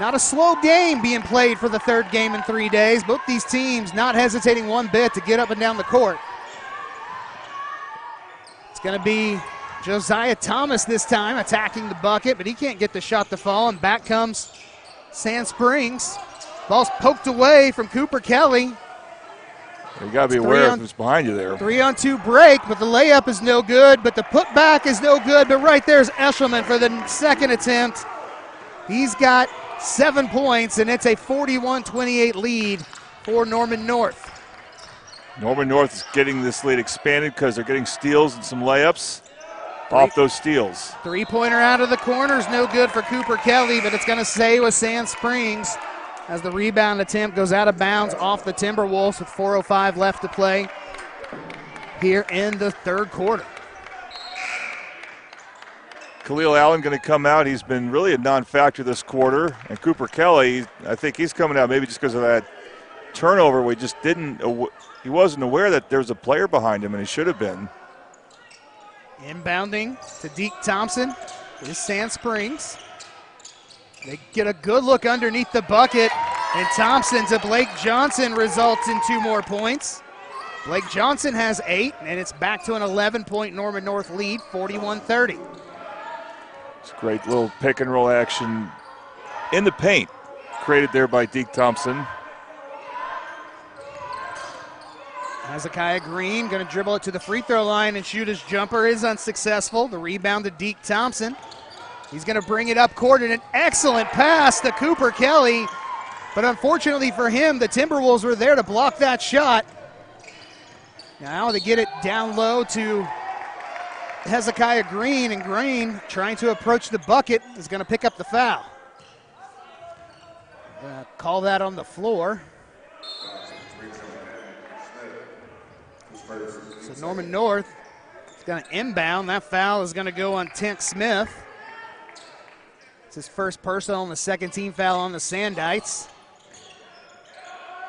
Not a slow game being played for the third game in 3 days. Both these teams not hesitating one bit to get up and down the court. It's going to be Josiah Thomas this time attacking the bucket, but he can't get the shot to fall, and back comes Sand Springs. Ball's poked away from Cooper Kelly. You got to be aware of who's behind you there. 3-on-2 break, but the layup is no good, but the putback is no good. But right there's Eshelman for the second attempt. He's got 7 points, and it's a 41-28 lead for Norman North. Norman North is getting this lead expanded because they're getting steals and some layups off those steals. Three-pointer out of the corner is no good for Cooper Kelly, but it's going to stay with Sand Springs as the rebound attempt goes out of bounds off the Timberwolves with 4:05 left to play here in the third quarter. Khalil Allen going to come out. He's been really a non-factor this quarter. And Cooper Kelly, I think he's coming out maybe just because of that turnover. We just he wasn't aware that there was a player behind him, and he should have been. Inbounding to Deke Thompson is Sand Springs. They get a good look underneath the bucket, and Thompson to Blake Johnson results in 2 more points. Blake Johnson has 8, and it's back to an 11-point Norman North lead, 41-30. It's a great little pick and roll action in the paint created there by Deke Thompson. Hezekiah Green going to dribble it to the free throw line and shoot his jumper is unsuccessful. The rebound to Deke Thompson. He's going to bring it up court, and an excellent pass to Cooper Kelly. But unfortunately for him, the Timberwolves were there to block that shot. Now they get it down low to Hezekiah Green, and Green, trying to approach the bucket, is going to pick up the foul. Call that on the floor. So Norman North is going to inbound. That foul is going to go on Tink Smith. It's his first personal and the second team foul on the Sandites.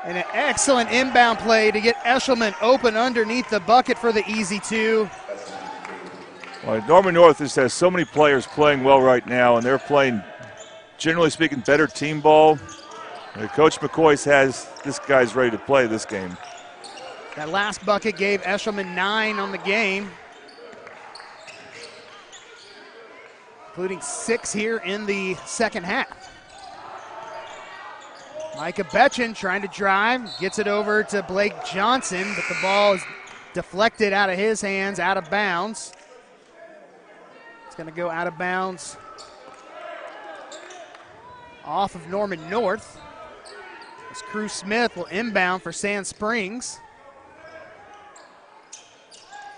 And an excellent inbound play to get Eshelman open underneath the bucket for the easy 2. Well, Norman North just has so many players playing well right now, and they're playing, generally speaking, better team ball. And Coach McCoy has this guy's ready to play this game. That last bucket gave Eshelman 9 on the game, including 6 here in the second half. Micah Betchen trying to drive, gets it over to Blake Johnson, but the ball is deflected out of his hands, out of bounds. It's going to go out of bounds off of Norman North. As Cruz Smith will inbound for Sand Springs.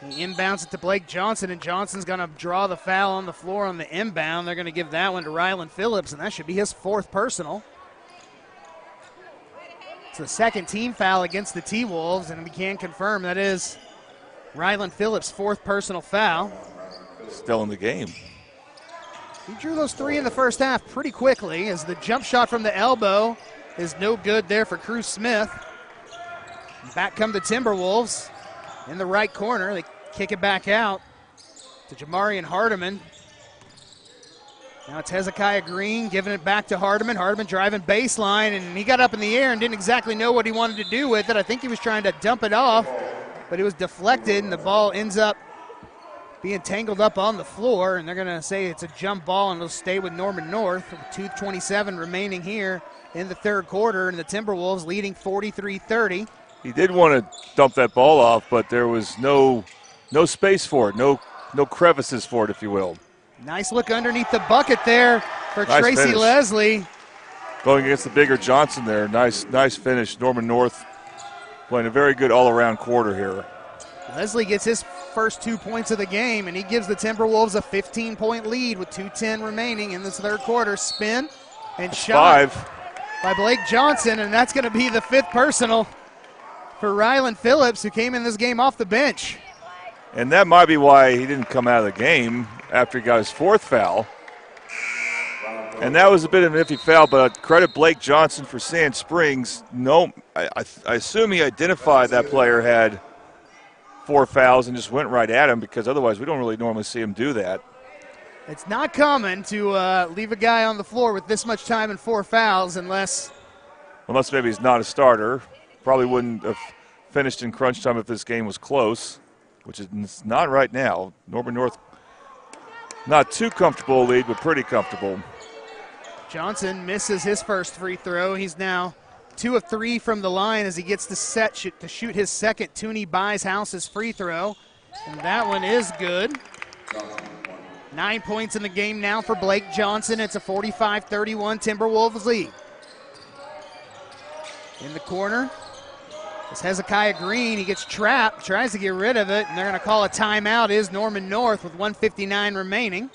He inbounds it to Blake Johnson, and Johnson's going to draw the foul on the floor on the inbound. They're going to give that one to Rylan Phillips, and that should be his 4th personal. It's the second team foul against the T-Wolves, and we can confirm that is Rylan Phillips' 4th personal foul. Still in the game. He drew those 3 in the first half pretty quickly, as the jump shot from the elbow is no good there for Cruz Smith. Back come the Timberwolves. In the right corner, they kick it back out to Jamarian Hardiman. Now it's Hezekiah Green giving it back to Hardiman. Hardiman driving baseline, and he got up in the air and didn't exactly know what he wanted to do with it. I think he was trying to dump it off, but it was deflected, and the ball ends up being tangled up on the floor, and they're going to say it's a jump ball, and it'll stay with Norman North. With 2:27 remaining here in the third quarter, and the Timberwolves leading 43-30. He did want to dump that ball off, but there was no space for it, no crevices for it, if you will. Nice look underneath the bucket there for Nice Tracy finish. Leslie. Going against the bigger Johnson there. Nice finish. Norman North playing a very good all-around quarter here. Leslie gets his first 2 points of the game, and he gives the Timberwolves a 15-point lead with 2:10 remaining in this third quarter. Spin and shot 5 by Blake Johnson, and that's going to be the 5th personal for Rylan Phillips, who came in this game off the bench. And that might be why he didn't come out of the game after he got his 4th foul. And that was a bit of an iffy foul, but credit Blake Johnson for Sand Springs. No, I assume he identified that player had 4 fouls and just went right at him, because otherwise we don't really normally see him do that. It's not common to leave a guy on the floor with this much time and 4 fouls unless maybe he's not a starter. Probably wouldn't have finished in crunch time if this game was close, which is not right now. Norman North not too comfortable lead, but pretty comfortable. Johnson misses his first free throw. He's now 2 of 3 from the line as he gets to shoot his second Toonie buys House's free throw. And that one is good. 9 points in the game now for Blake Johnson. It's a 45-31 Timberwolves lead. In the corner is Hezekiah Green. He gets trapped, tries to get rid of it, and they're going to call a timeout. Is Norman North with 1:59 remaining.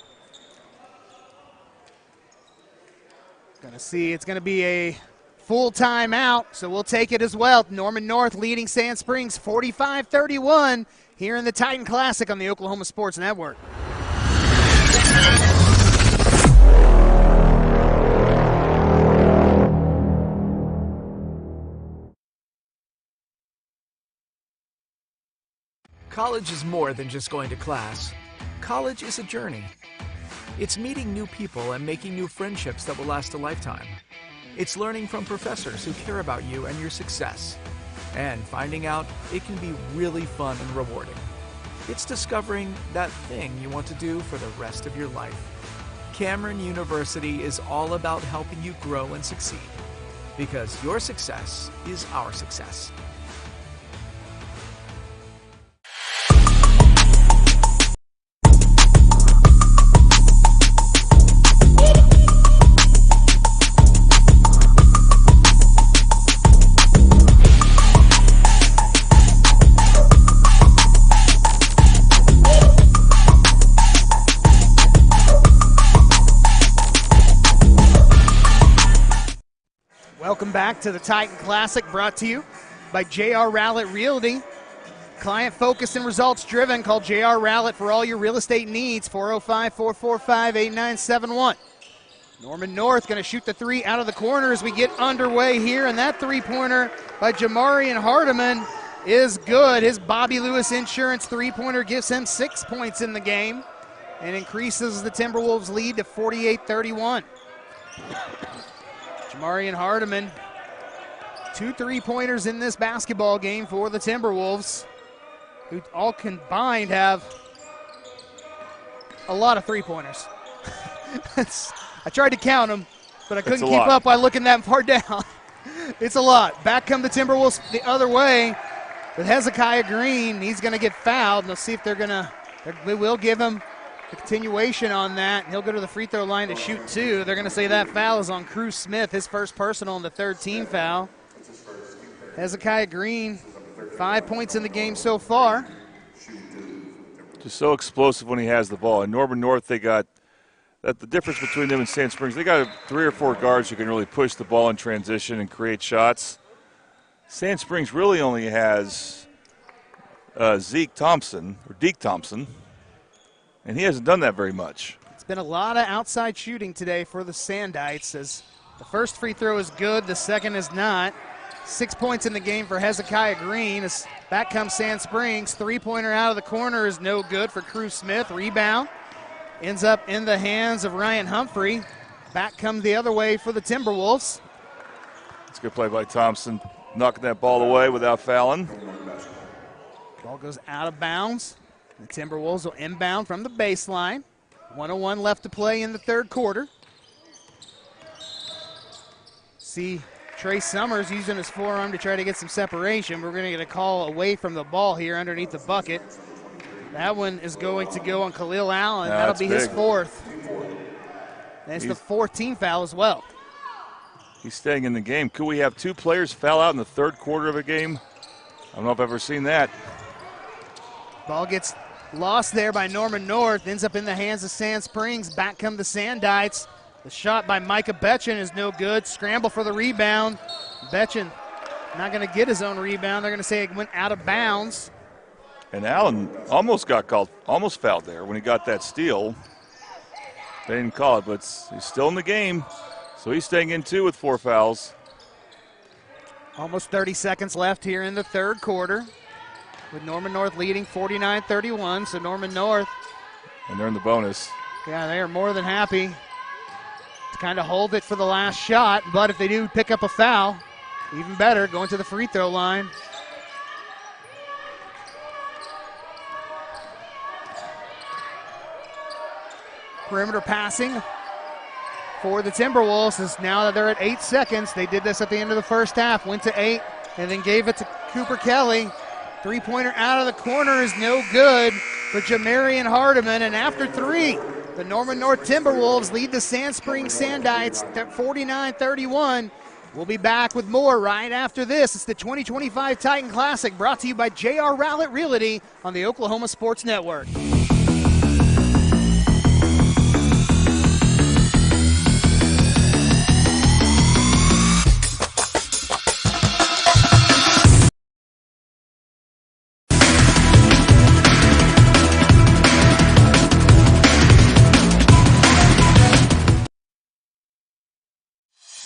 Going to see it's going to be a full timeout, so we'll take it as well. Norman North leading Sand Springs 45-31 here in the Titan Classic on the Oklahoma Sports Network. College is more than just going to class. College is a journey. It's meeting new people and making new friendships that will last a lifetime. It's learning from professors who care about you and your success. And finding out it can be really fun and rewarding. It's discovering that thing you want to do for the rest of your life. Cameron University is all about helping you grow and succeed. Because your success is our success. Welcome back to the Titan Classic, brought to you by J.R. Rowlett Realty. Client focused and results driven. Call J.R. Rowlett for all your real estate needs. 405-445-8971. Norman North going to shoot the three out of the corner as we get underway here, and that three-pointer by Jamarian Hardiman is good. His Bobby Lewis Insurance three-pointer gives him 6 points in the game and increases the Timberwolves lead to 48-31. Jamarian Hardiman, 2 3-pointers in this basketball game for the Timberwolves, who all combined have a lot of three-pointers. I tried to count them, but I couldn't keep up by looking that far down. It's a lot. Back come the Timberwolves the other way with Hezekiah Green. He's going to get fouled, and they'll see if they will give him a continuation on that. He'll go to the free throw line to shoot 2. They're going to say that foul is on Cruz Smith, his first personal and the third team foul. Hezekiah Green, 5 points in the game so far. Just so explosive when he has the ball. And Norman North, they got that the difference between them and Sand Springs, they got 3 or 4 guards who can really push the ball in transition and create shots. Sand Springs really only has Deke Thompson, and he hasn't done that very much. It's been a lot of outside shooting today for the Sandites, as the first free throw is good, the second is not. 6 points in the game for Hezekiah Green as back comes Sand Springs. Three-pointer out of the corner is no good for Cruz Smith. Rebound ends up in the hands of Ryan Humphrey. Back comes the other way for the Timberwolves. It's a good play by Thompson, knocking that ball away without fouling. Ball goes out of bounds. The Timberwolves will inbound from the baseline. 1:01 left to play in the third quarter. See Trey Summers using his forearm to try to get some separation. We're going to get a call away from the ball here underneath the bucket. That one is going to go on Khalil Allen. That'll be his fourth. That's the 14th foul as well. He's staying in the game. Could we have 2 players foul out in the third quarter of a game? I don't know if I've ever seen that. Ball gets lost there by Norman North. Ends up in the hands of Sand Springs. Back come the Sandites. The shot by Micah Betchen is no good. Scramble for the rebound. Betchen not going to get his own rebound. They're going to say it went out of bounds. And Allen almost got called, almost fouled there when he got that steal. They didn't call it, but he's still in the game. So he's staying in too with 4 fouls. Almost 30 seconds left here in the third quarter, with Norman North leading 49-31. So Norman North. And they're in the bonus. Yeah, they are more than happy to kind of hold it for the last shot. But if they do pick up a foul, even better, going to the free throw line. Perimeter passing for the Timberwolves is now that they're at 8 seconds. They did this at the end of the first half, went to 8, and then gave it to Cooper Kelly. Three-pointer out of the corner is no good for Jamarian Hardiman, and after 3, the Norman North Timberwolves lead the Sand Springs Sandites at 49-31. We'll be back with more right after this. It's the 2025 Titan Classic, brought to you by J.R. Rowlett Realty on the Oklahoma Sports Network.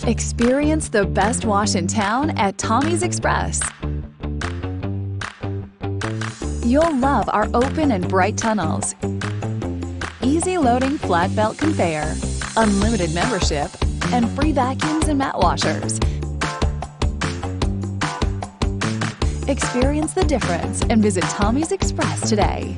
Experience the best wash in town at Tommy's Express. You'll love our open and bright tunnels, easy loading flat belt conveyor, unlimited membership, and free vacuums and mat washers. Experience the difference and visit Tommy's Express today.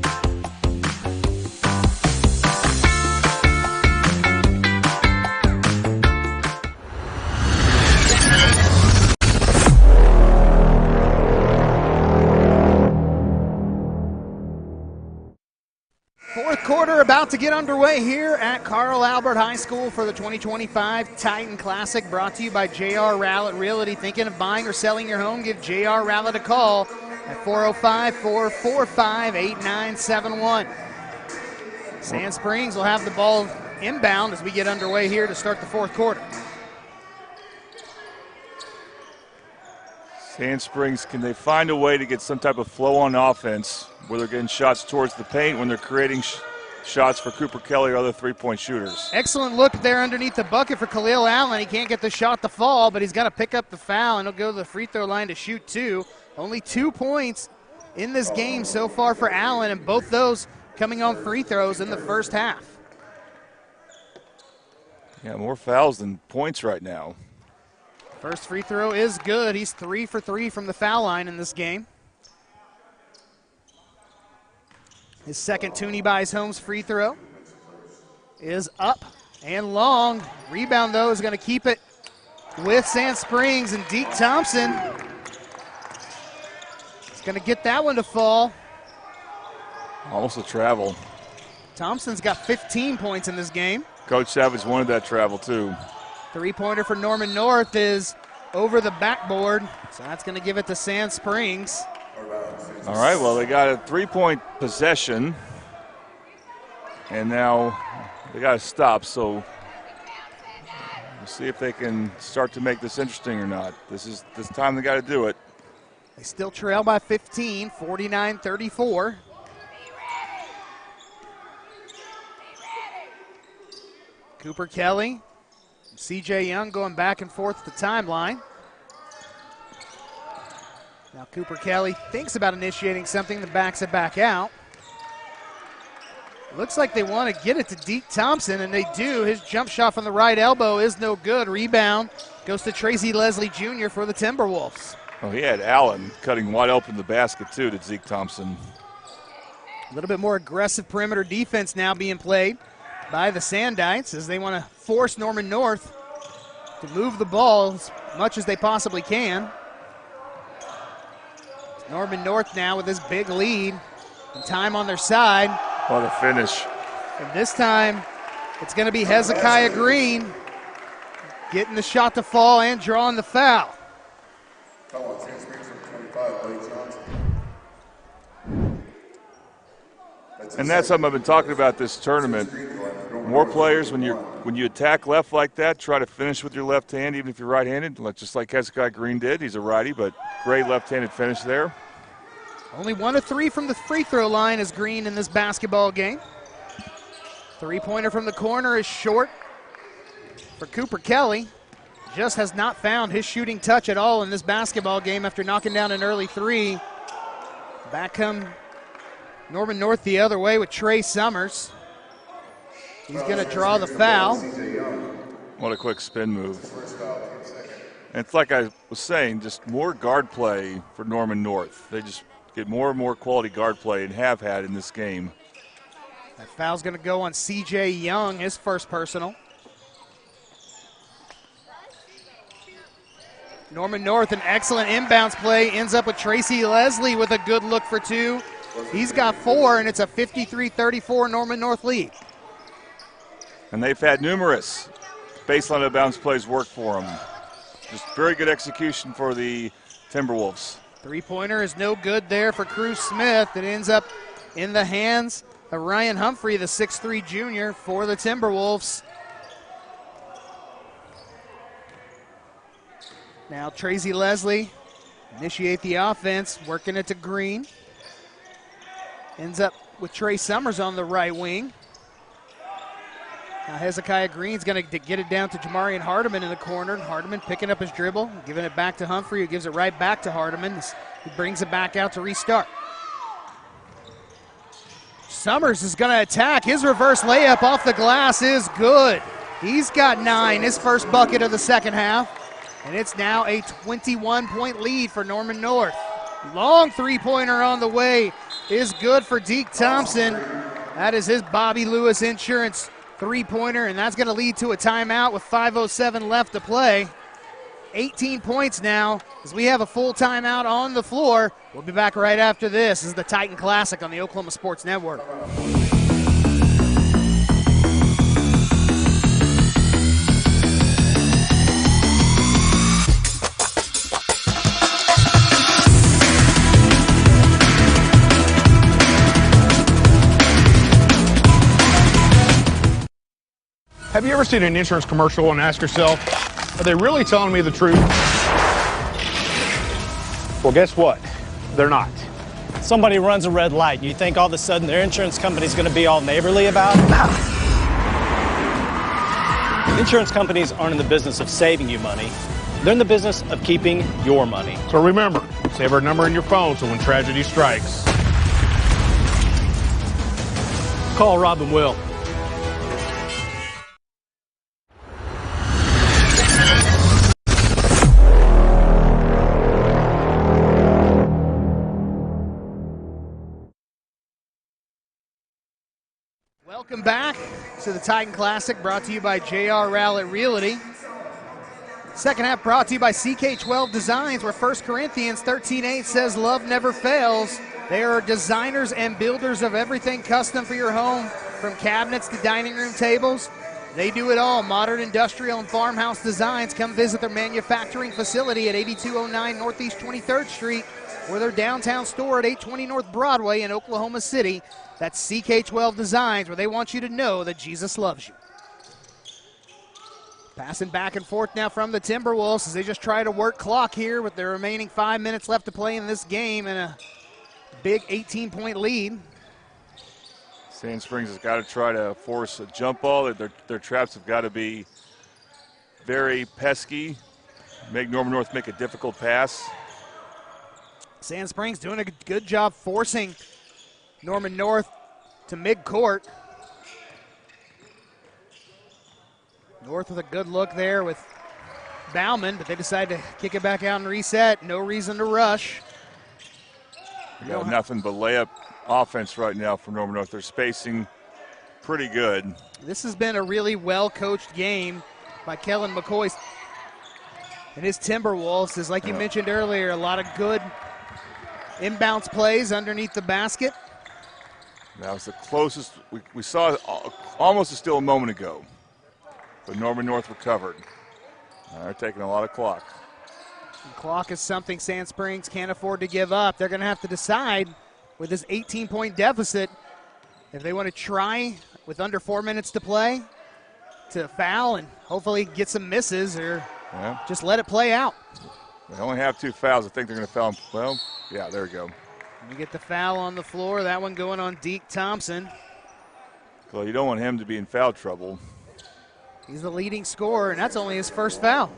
Fourth quarter about to get underway here at Carl Albert High School for the 2025 Titan Classic, brought to you by J.R. Rowlett Realty. Thinking of buying or selling your home? Give J.R. Rowlett a call at 405-445-8971. Sand Springs will have the ball inbound as we get underway here to start the fourth quarter. Sand Springs, can they find a way to get some type of flow on offense where they're getting shots towards the paint when they're creating shots for Cooper Kelly or other three-point shooters? Excellent look there underneath the bucket for Khalil Allen. He can't get the shot to fall, but he's got to pick up the foul, and he'll go to the free throw line to shoot 2. Only 2 points in this game so far for Allen, and both those coming on free throws in the first half. Yeah, more fouls than points right now. First free throw is good. He's 3 for 3 from the foul line in this game. His second Toonie Buys Homes free throw is up and long. Rebound, though, is going to keep it with Sand Springs, and Deke Thompson is going to get that one to fall. Almost a travel. Thompson's got 15 points in this game. Coach Savage wanted that travel, too. Three-pointer for Norman North is over the backboard, so that's going to give it to Sand Springs. All right, well, they got a three-point possession, and now they got to stop, so we'll see if they can start to make this interesting or not. This time they got to do it. They still trail by 15, 49-34. Cooper Kelly, C.J. Young going back and forth the timeline. Now Cooper Kelly thinks about initiating something that backs it back out. Looks like they want to get it to Deke Thompson, and they do. His jump shot from the right elbow is no good. Rebound goes to Tracy Leslie Jr. for the Timberwolves. Oh, he had Allen cutting wide open the basket, too, to Zeke Thompson. A little bit more aggressive perimeter defense now being played by the Sandites as they want to force Norman North to move the ball as much as they possibly can. Norman North now with this big lead and time on their side. What a finish. And this time it's going to be Hezekiah Green getting the shot to fall and drawing the foul. And that's something I've been talking about this tournament. More players, when you attack left like that, try to finish with your left hand, even if you're right-handed, just like Hezekiah Green did. He's a righty, but great left-handed finish there. Only 1 of 3 from the free throw line is Green in this basketball game. Three-pointer from the corner is short for Cooper Kelly. Just has not found his shooting touch at all in this basketball game after knocking down an early 3. Back come Norman North the other way with Trey Summers. He's going to draw the foul. What a quick spin move. And it's like I was saying, just more guard play for Norman North. They just get more and more quality guard play and have had in this game. That foul's going to go on C.J. Young, his first personal. Norman North, an excellent inbounds play, ends up with Tracy Leslie with a good look for two. He's got 4, and it's a 53-34 Norman North lead. And they've had numerous baseline of bounds plays work for them. Just very good execution for the Timberwolves. Three-pointer is no good there for Cruz Smith. It ends up in the hands of Ryan Humphrey, the 6'3 junior for the Timberwolves. Now Tracy Leslie initiate the offense, working it to Green. Ends up with Trey Summers on the right wing. Now Hezekiah Green's going to get it down to Jamarian Hardiman in the corner. Hardiman picking up his dribble, giving it back to Humphrey, who gives it right back to Hardiman. He brings it back out to restart. Summers is going to attack. His reverse layup off the glass is good. He's got 9, his first bucket of the second half. And it's now a 21-point lead for Norman North. Long three-pointer on the way is good for Deke Thompson. That is his Bobby Lewis Insurance three-pointer, and that's going to lead to a timeout with 5:07 left to play. 18 points now as we have a full timeout on the floor. We'll be back right after this. This is the Titan Classic on the Oklahoma Sports Network. Have you ever seen an insurance commercial and ask yourself, are they really telling me the truth? Well, guess what? They're not. Somebody runs a red light, and you think all of a sudden their insurance company's going to be all neighborly about it? Insurance companies aren't in the business of saving you money. They're in the business of keeping your money. So remember, save our number in your phone so when tragedy strikes, Call Rob and Will. Welcome back to the Titan Classic, brought to you by J.R. Rowlett Realty. Second half brought to you by CK12 Designs, where 1 Corinthians 13:8 says love never fails. They are designers and builders of everything custom for your home, from cabinets to dining room tables. They do it all. Modern industrial and farmhouse designs. Come visit their manufacturing facility at 8209 Northeast 23rd Street, or their downtown store at 820 North Broadway in Oklahoma City. That's CK12 Designs, where they want you to know that Jesus loves you. Passing back and forth now from the Timberwolves as they just try to work clock here with their remaining 5 minutes left to play in this game and a big 18-point lead. Sand Springs has got to try to force a jump ball. Their traps have got to be very pesky, make Norman North make a difficult pass. Sand Springs doing a good job forcing Norman North to midcourt. North with a good look there with Bauman, but they decide to kick it back out and reset. No reason to rush. We got nothing but layup offense right now for Norman North. They're spacing pretty good. This has been a really well-coached game by Kellen McCoy and his Timberwolves. Is like you mentioned earlier, a lot of good inbounds plays underneath the basket. That was the closest we saw, almost a steal a moment ago. But Norman North recovered. They're taking a lot of clock. And clock is something Sand Springs can't afford to give up. They're going to have to decide with this 18-point deficit if they want to try with under 4 minutes to play to foul and hopefully get some misses, or just let it play out. They only have 2 fouls. I think they're going to foul them. Well, yeah, there we go. We get the foul on the floor. That one going on Deke Thompson. Well, you don't want him to be in foul trouble. He's the leading scorer, and that's only his first foul.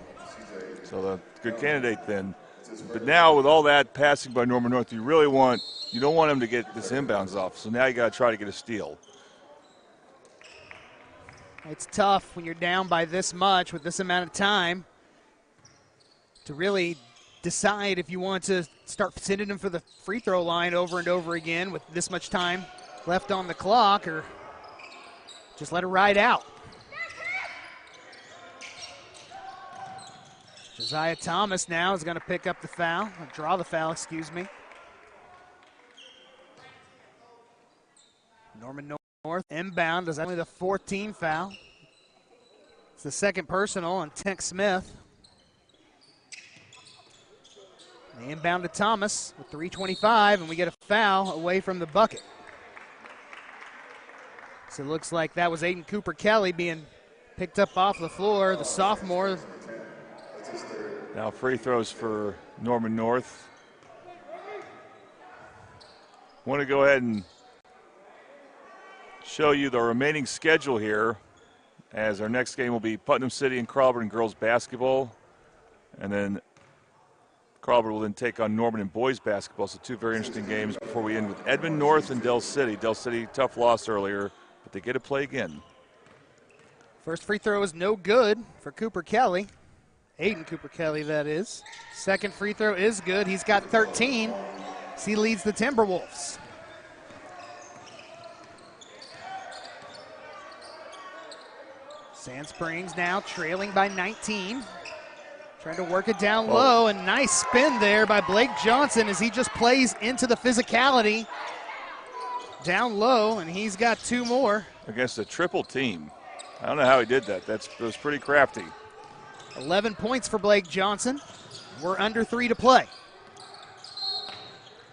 So the good candidate then. But now with all that passing by Norman North, you don't want him to get this inbounds off. So now you got to try to get a steal. It's tough when you're down by this much with this amount of time to really decide if you want to start sending them for the free throw line over and over again with this much time left on the clock, or just let it ride out. Josiah Thomas now is going to pick up the foul, or draw the foul, excuse me. Norman North inbound is only the 14th foul. It's the second personal on Tank Smith. They inbound to Thomas with 3:25, and we get a foul away from the bucket. So it looks like that was Aiden Cooper Kelly being picked up off the floor, the sophomore. Now free throws for Norman North. Want to go ahead and show you the remaining schedule here, as our next game will be Putnam City and Carl Albert in girls basketball, and then Carl Albert will then take on Norman in boys basketball. So two very interesting games before we end with Edmond North and Dell City. Dell City, tough loss earlier, but they get to play again. First free throw is no good for Cooper Kelly. Aiden Cooper Kelly, that is. Second free throw is good. He's got 13. So he leads the Timberwolves. Sand Springs now trailing by 19. Trying to work it down low, and nice spin there by Blake Johnson as he just plays into the physicality down low, and he's got two more. Against a triple team. I don't know how he did that. It was pretty crafty. 11 points for Blake Johnson. We're under 3 to play.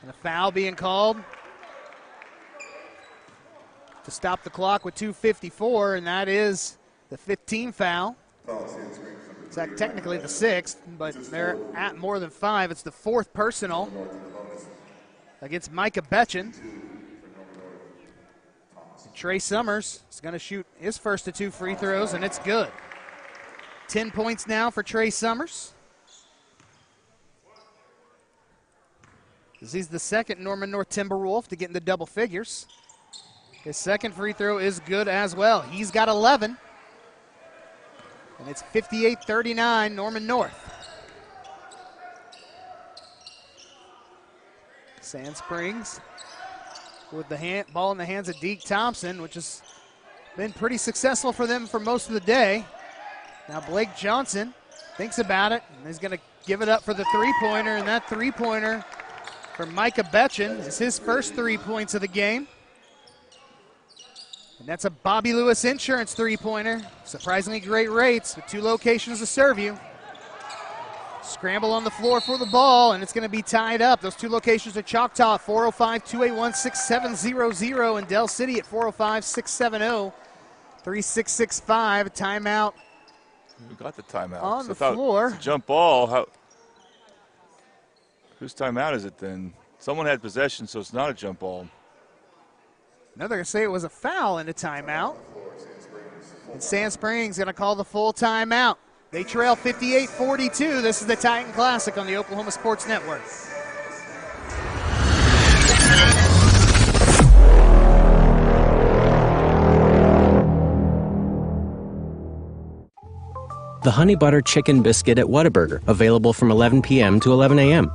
And a foul being called to stop the clock with 2:54, and that is the 15th foul. It's technically the 6th, but they're at more than 5. It's the 4th personal against Micah Betchen. Trey Summers is going to shoot his first of 2 free throws, and it's good. 10 points now for Trey Summers. He's the second Norman North Timberwolf to get in the double figures. His second free throw is good as well. He's got 11. And it's 58-39, Norman North. Sand Springs with the ball in the hands of Deke Thompson, which has been pretty successful for them for most of the day. Now Blake Johnson thinks about it, and he's going to give it up for the three-pointer, and that three-pointer for Micah Betchen is his first 3 points of the game. And that's a Bobby Lewis Insurance three-pointer. Surprisingly great rates with 2 locations to serve you. Scramble on the floor for the ball, and it's going to be tied up. Those 2 locations are Choctaw at 405-281-6700 and Dell City at 405-670-3665. Timeout. Who got the timeout? On the floor. It's a jump ball. Whose timeout is it then? Someone had possession, so it's not a jump ball. No, they're going to say it was a foul and a timeout. And Sand Springs going to call the full timeout. They trail 58-42. This is the Titan Classic on the Oklahoma Sports Network. The Honey Butter Chicken Biscuit at Whataburger, available from 11 p.m. to 11 a.m.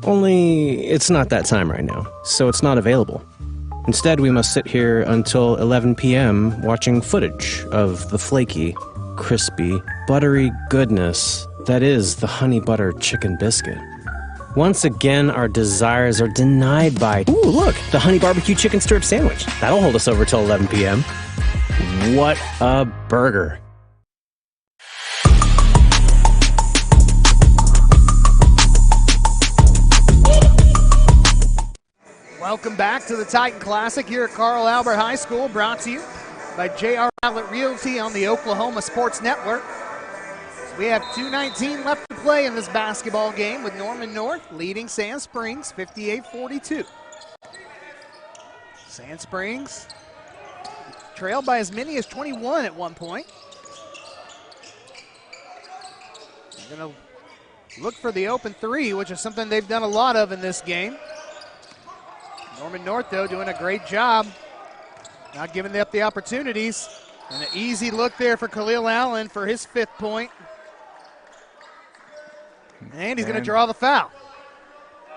Only it's not that time right now, so it's not available. Instead, we must sit here until 11 p.m. watching footage of the flaky, crispy, buttery goodness that is the Honey Butter Chicken Biscuit. Once again, our desires are denied by, ooh, look, the Honey Barbecue Chicken Strip Sandwich. That'll hold us over till 11 p.m. What a burger. Welcome back to the Titan Classic here at Carl Albert High School, brought to you by J.R. Outlet Realty on the Oklahoma Sports Network. So we have 2:19 left to play in this basketball game with Norman North leading Sand Springs 58-42. Sand Springs trailed by as many as 21 at one point. They're going to look for the open three, which is something they've done a lot of in this game. Norman North, though, doing a great job, not giving up the opportunities. And an easy look there for Khalil Allen for his 5th point. And he's going to draw the foul.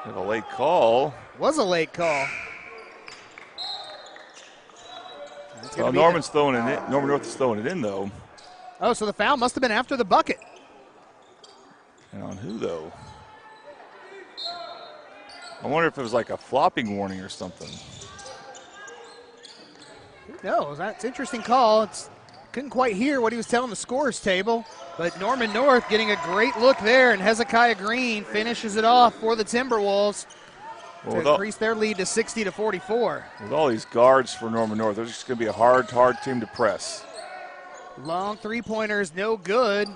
A late call. Was a late call. Well, Norman's throwing it in. Norman North is throwing it in, though. Oh, so the foul must have been after the bucket. And on who, though? I wonder if it was like a flopping warning or something. Who knows? That's an interesting call. Couldn't quite hear what he was telling the scores table, but Norman North getting a great look there, and Hezekiah Green finishes it off for the Timberwolves to increase their lead to 60-44. With all these guards for Norman North, they're just going to be a hard team to press. Long three-pointer is no good.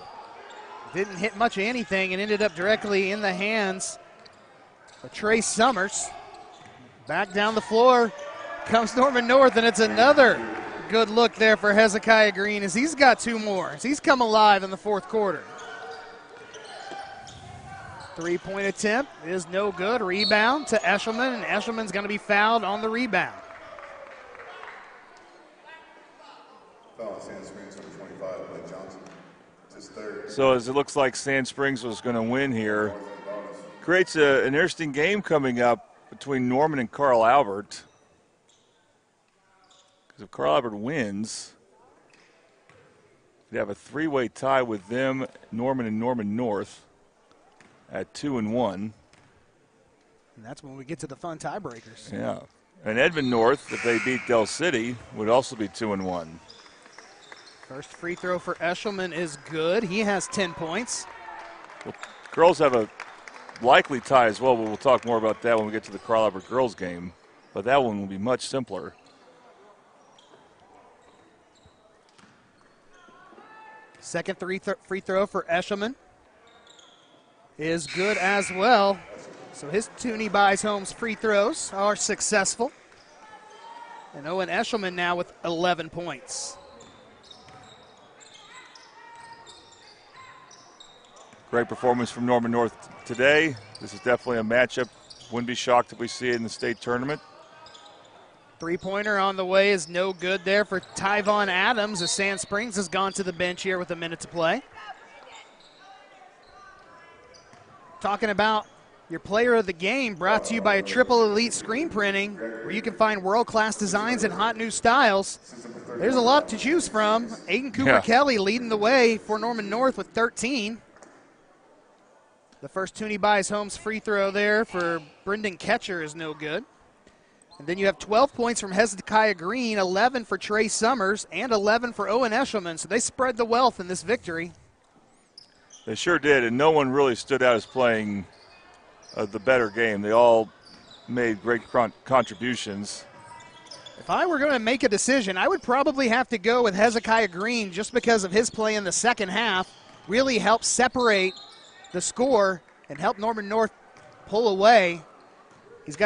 Didn't hit much of anything and ended up directly in the hands of Trey Summers. Back down the floor comes Norman North, and it's another good look there for Hezekiah Green as he's got two more. As he's come alive in the fourth quarter. Three-point attempt is no good. Rebound to Eshelman, and Eshelman's going to be fouled on the rebound. Foul Sand Springs number 25, Blake Johnson. It's his third. So as it looks like Sand Springs was going to win here, creates an interesting game coming up between Norman and Carl Albert. If Carl Albert wins, we have a three-way tie with them, Norman and Norman North, at 2-1. And that's when we get to the fun tiebreakers. Yeah. And Edmond North, if they beat Del City, would also be 2-1. First free throw for Eshelman is good. He has 10 points. Well, girls have a likely tie as well, but we'll talk more about that when we get to the Carl Albert girls game. But that one will be much simpler. Second free throw for Eshelman is good as well. So his Toonie Buys Homes free throws are successful. And Owen Eshelman now with 11 points. Great performance from Norman North today. This is definitely a matchup. Wouldn't be shocked if we see it in the state tournament. Three-pointer on the way is no good there for Tyvon Adams as Sand Springs has gone to the bench here with a minute to play. Talking about your player of the game, brought to you by a Triple Elite Screen Printing, where you can find world-class designs and hot new styles. There's a lot to choose from. Aiden Cooper-Kelly leading the way for Norman North with 13. The first Toonie Buys Homes free throw there for Brendan Ketcher is no good. And then you have 12 points from Hezekiah Green, 11 for Trey Summers, and 11 for Owen Eshelman. So they spread the wealth in this victory. They sure did, and no one really stood out as playing the better game. They all made great contributions. If I were going to make a decision, I would probably have to go with Hezekiah Green just because of his play in the second half. Really helped separate the score and help Norman North pull away. He's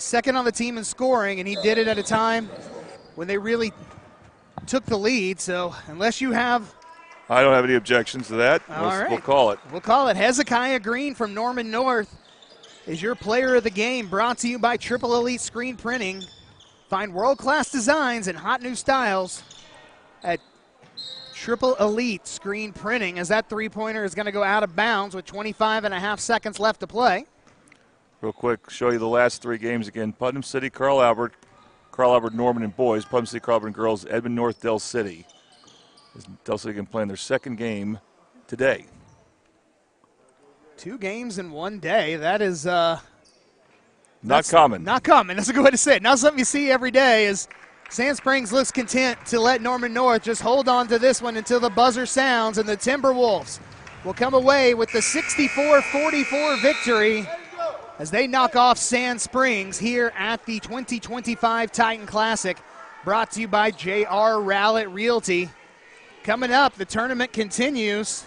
second on the team in scoring, and he did it at a time when they really took the lead. So unless you have... I don't have any objections to that. All right. We'll call it. We'll call it. Hezekiah Green from Norman North is your player of the game, brought to you by Triple Elite Screen Printing. Find world-class designs and hot new styles at Triple Elite Screen Printing, as that three-pointer is going to go out of bounds with 25.5 seconds left to play. Real quick, show you the last three games again. Putnam City, Carl Albert, Norman and boys. Putnam City, Carl Albert and girls, Edmond North, Del City. Del City can play in their second game today. 2 games in one day. That is not common. Not common. That's a good way to say it. Not something you see every day. As Sand Springs looks content to let Norman North just hold on to this one until the buzzer sounds, and the Timberwolves will come away with the 64-44 victory as they knock off Sand Springs here at the 2025 Titan Classic, brought to you by J.R. Rowlett Realty. Coming up, the tournament continues.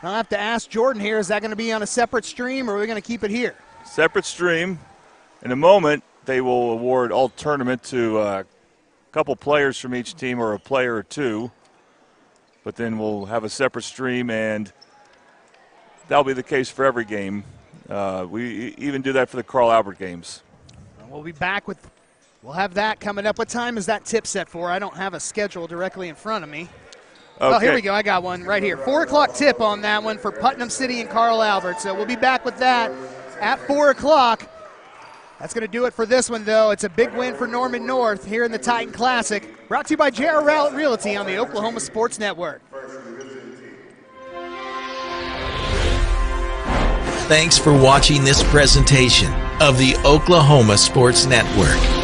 I'll have to ask Jordan here, is that going to be on a separate stream, or are we going to keep it here? Separate stream. In a moment, they will award all tournament to a couple players from each team, or a player or two. But then we'll have a separate stream, and that'll be the case for every game. We even do that for the Carl Albert games. We'll be back with, we'll have that coming up. What time is that tip set for? I don't have a schedule directly in front of me. Okay. Oh, here we go. I got one right here. 4 o'clock tip on that one for Putnam City and Carl Albert. So we'll be back with that at 4 o'clock. That's going to do it for this one, though. It's a big win for Norman North here in the Titan Classic. Brought to you by J.R. Rowlett Realty on the Oklahoma Sports Network. Thanks for watching this presentation of the Oklahoma Sports Network.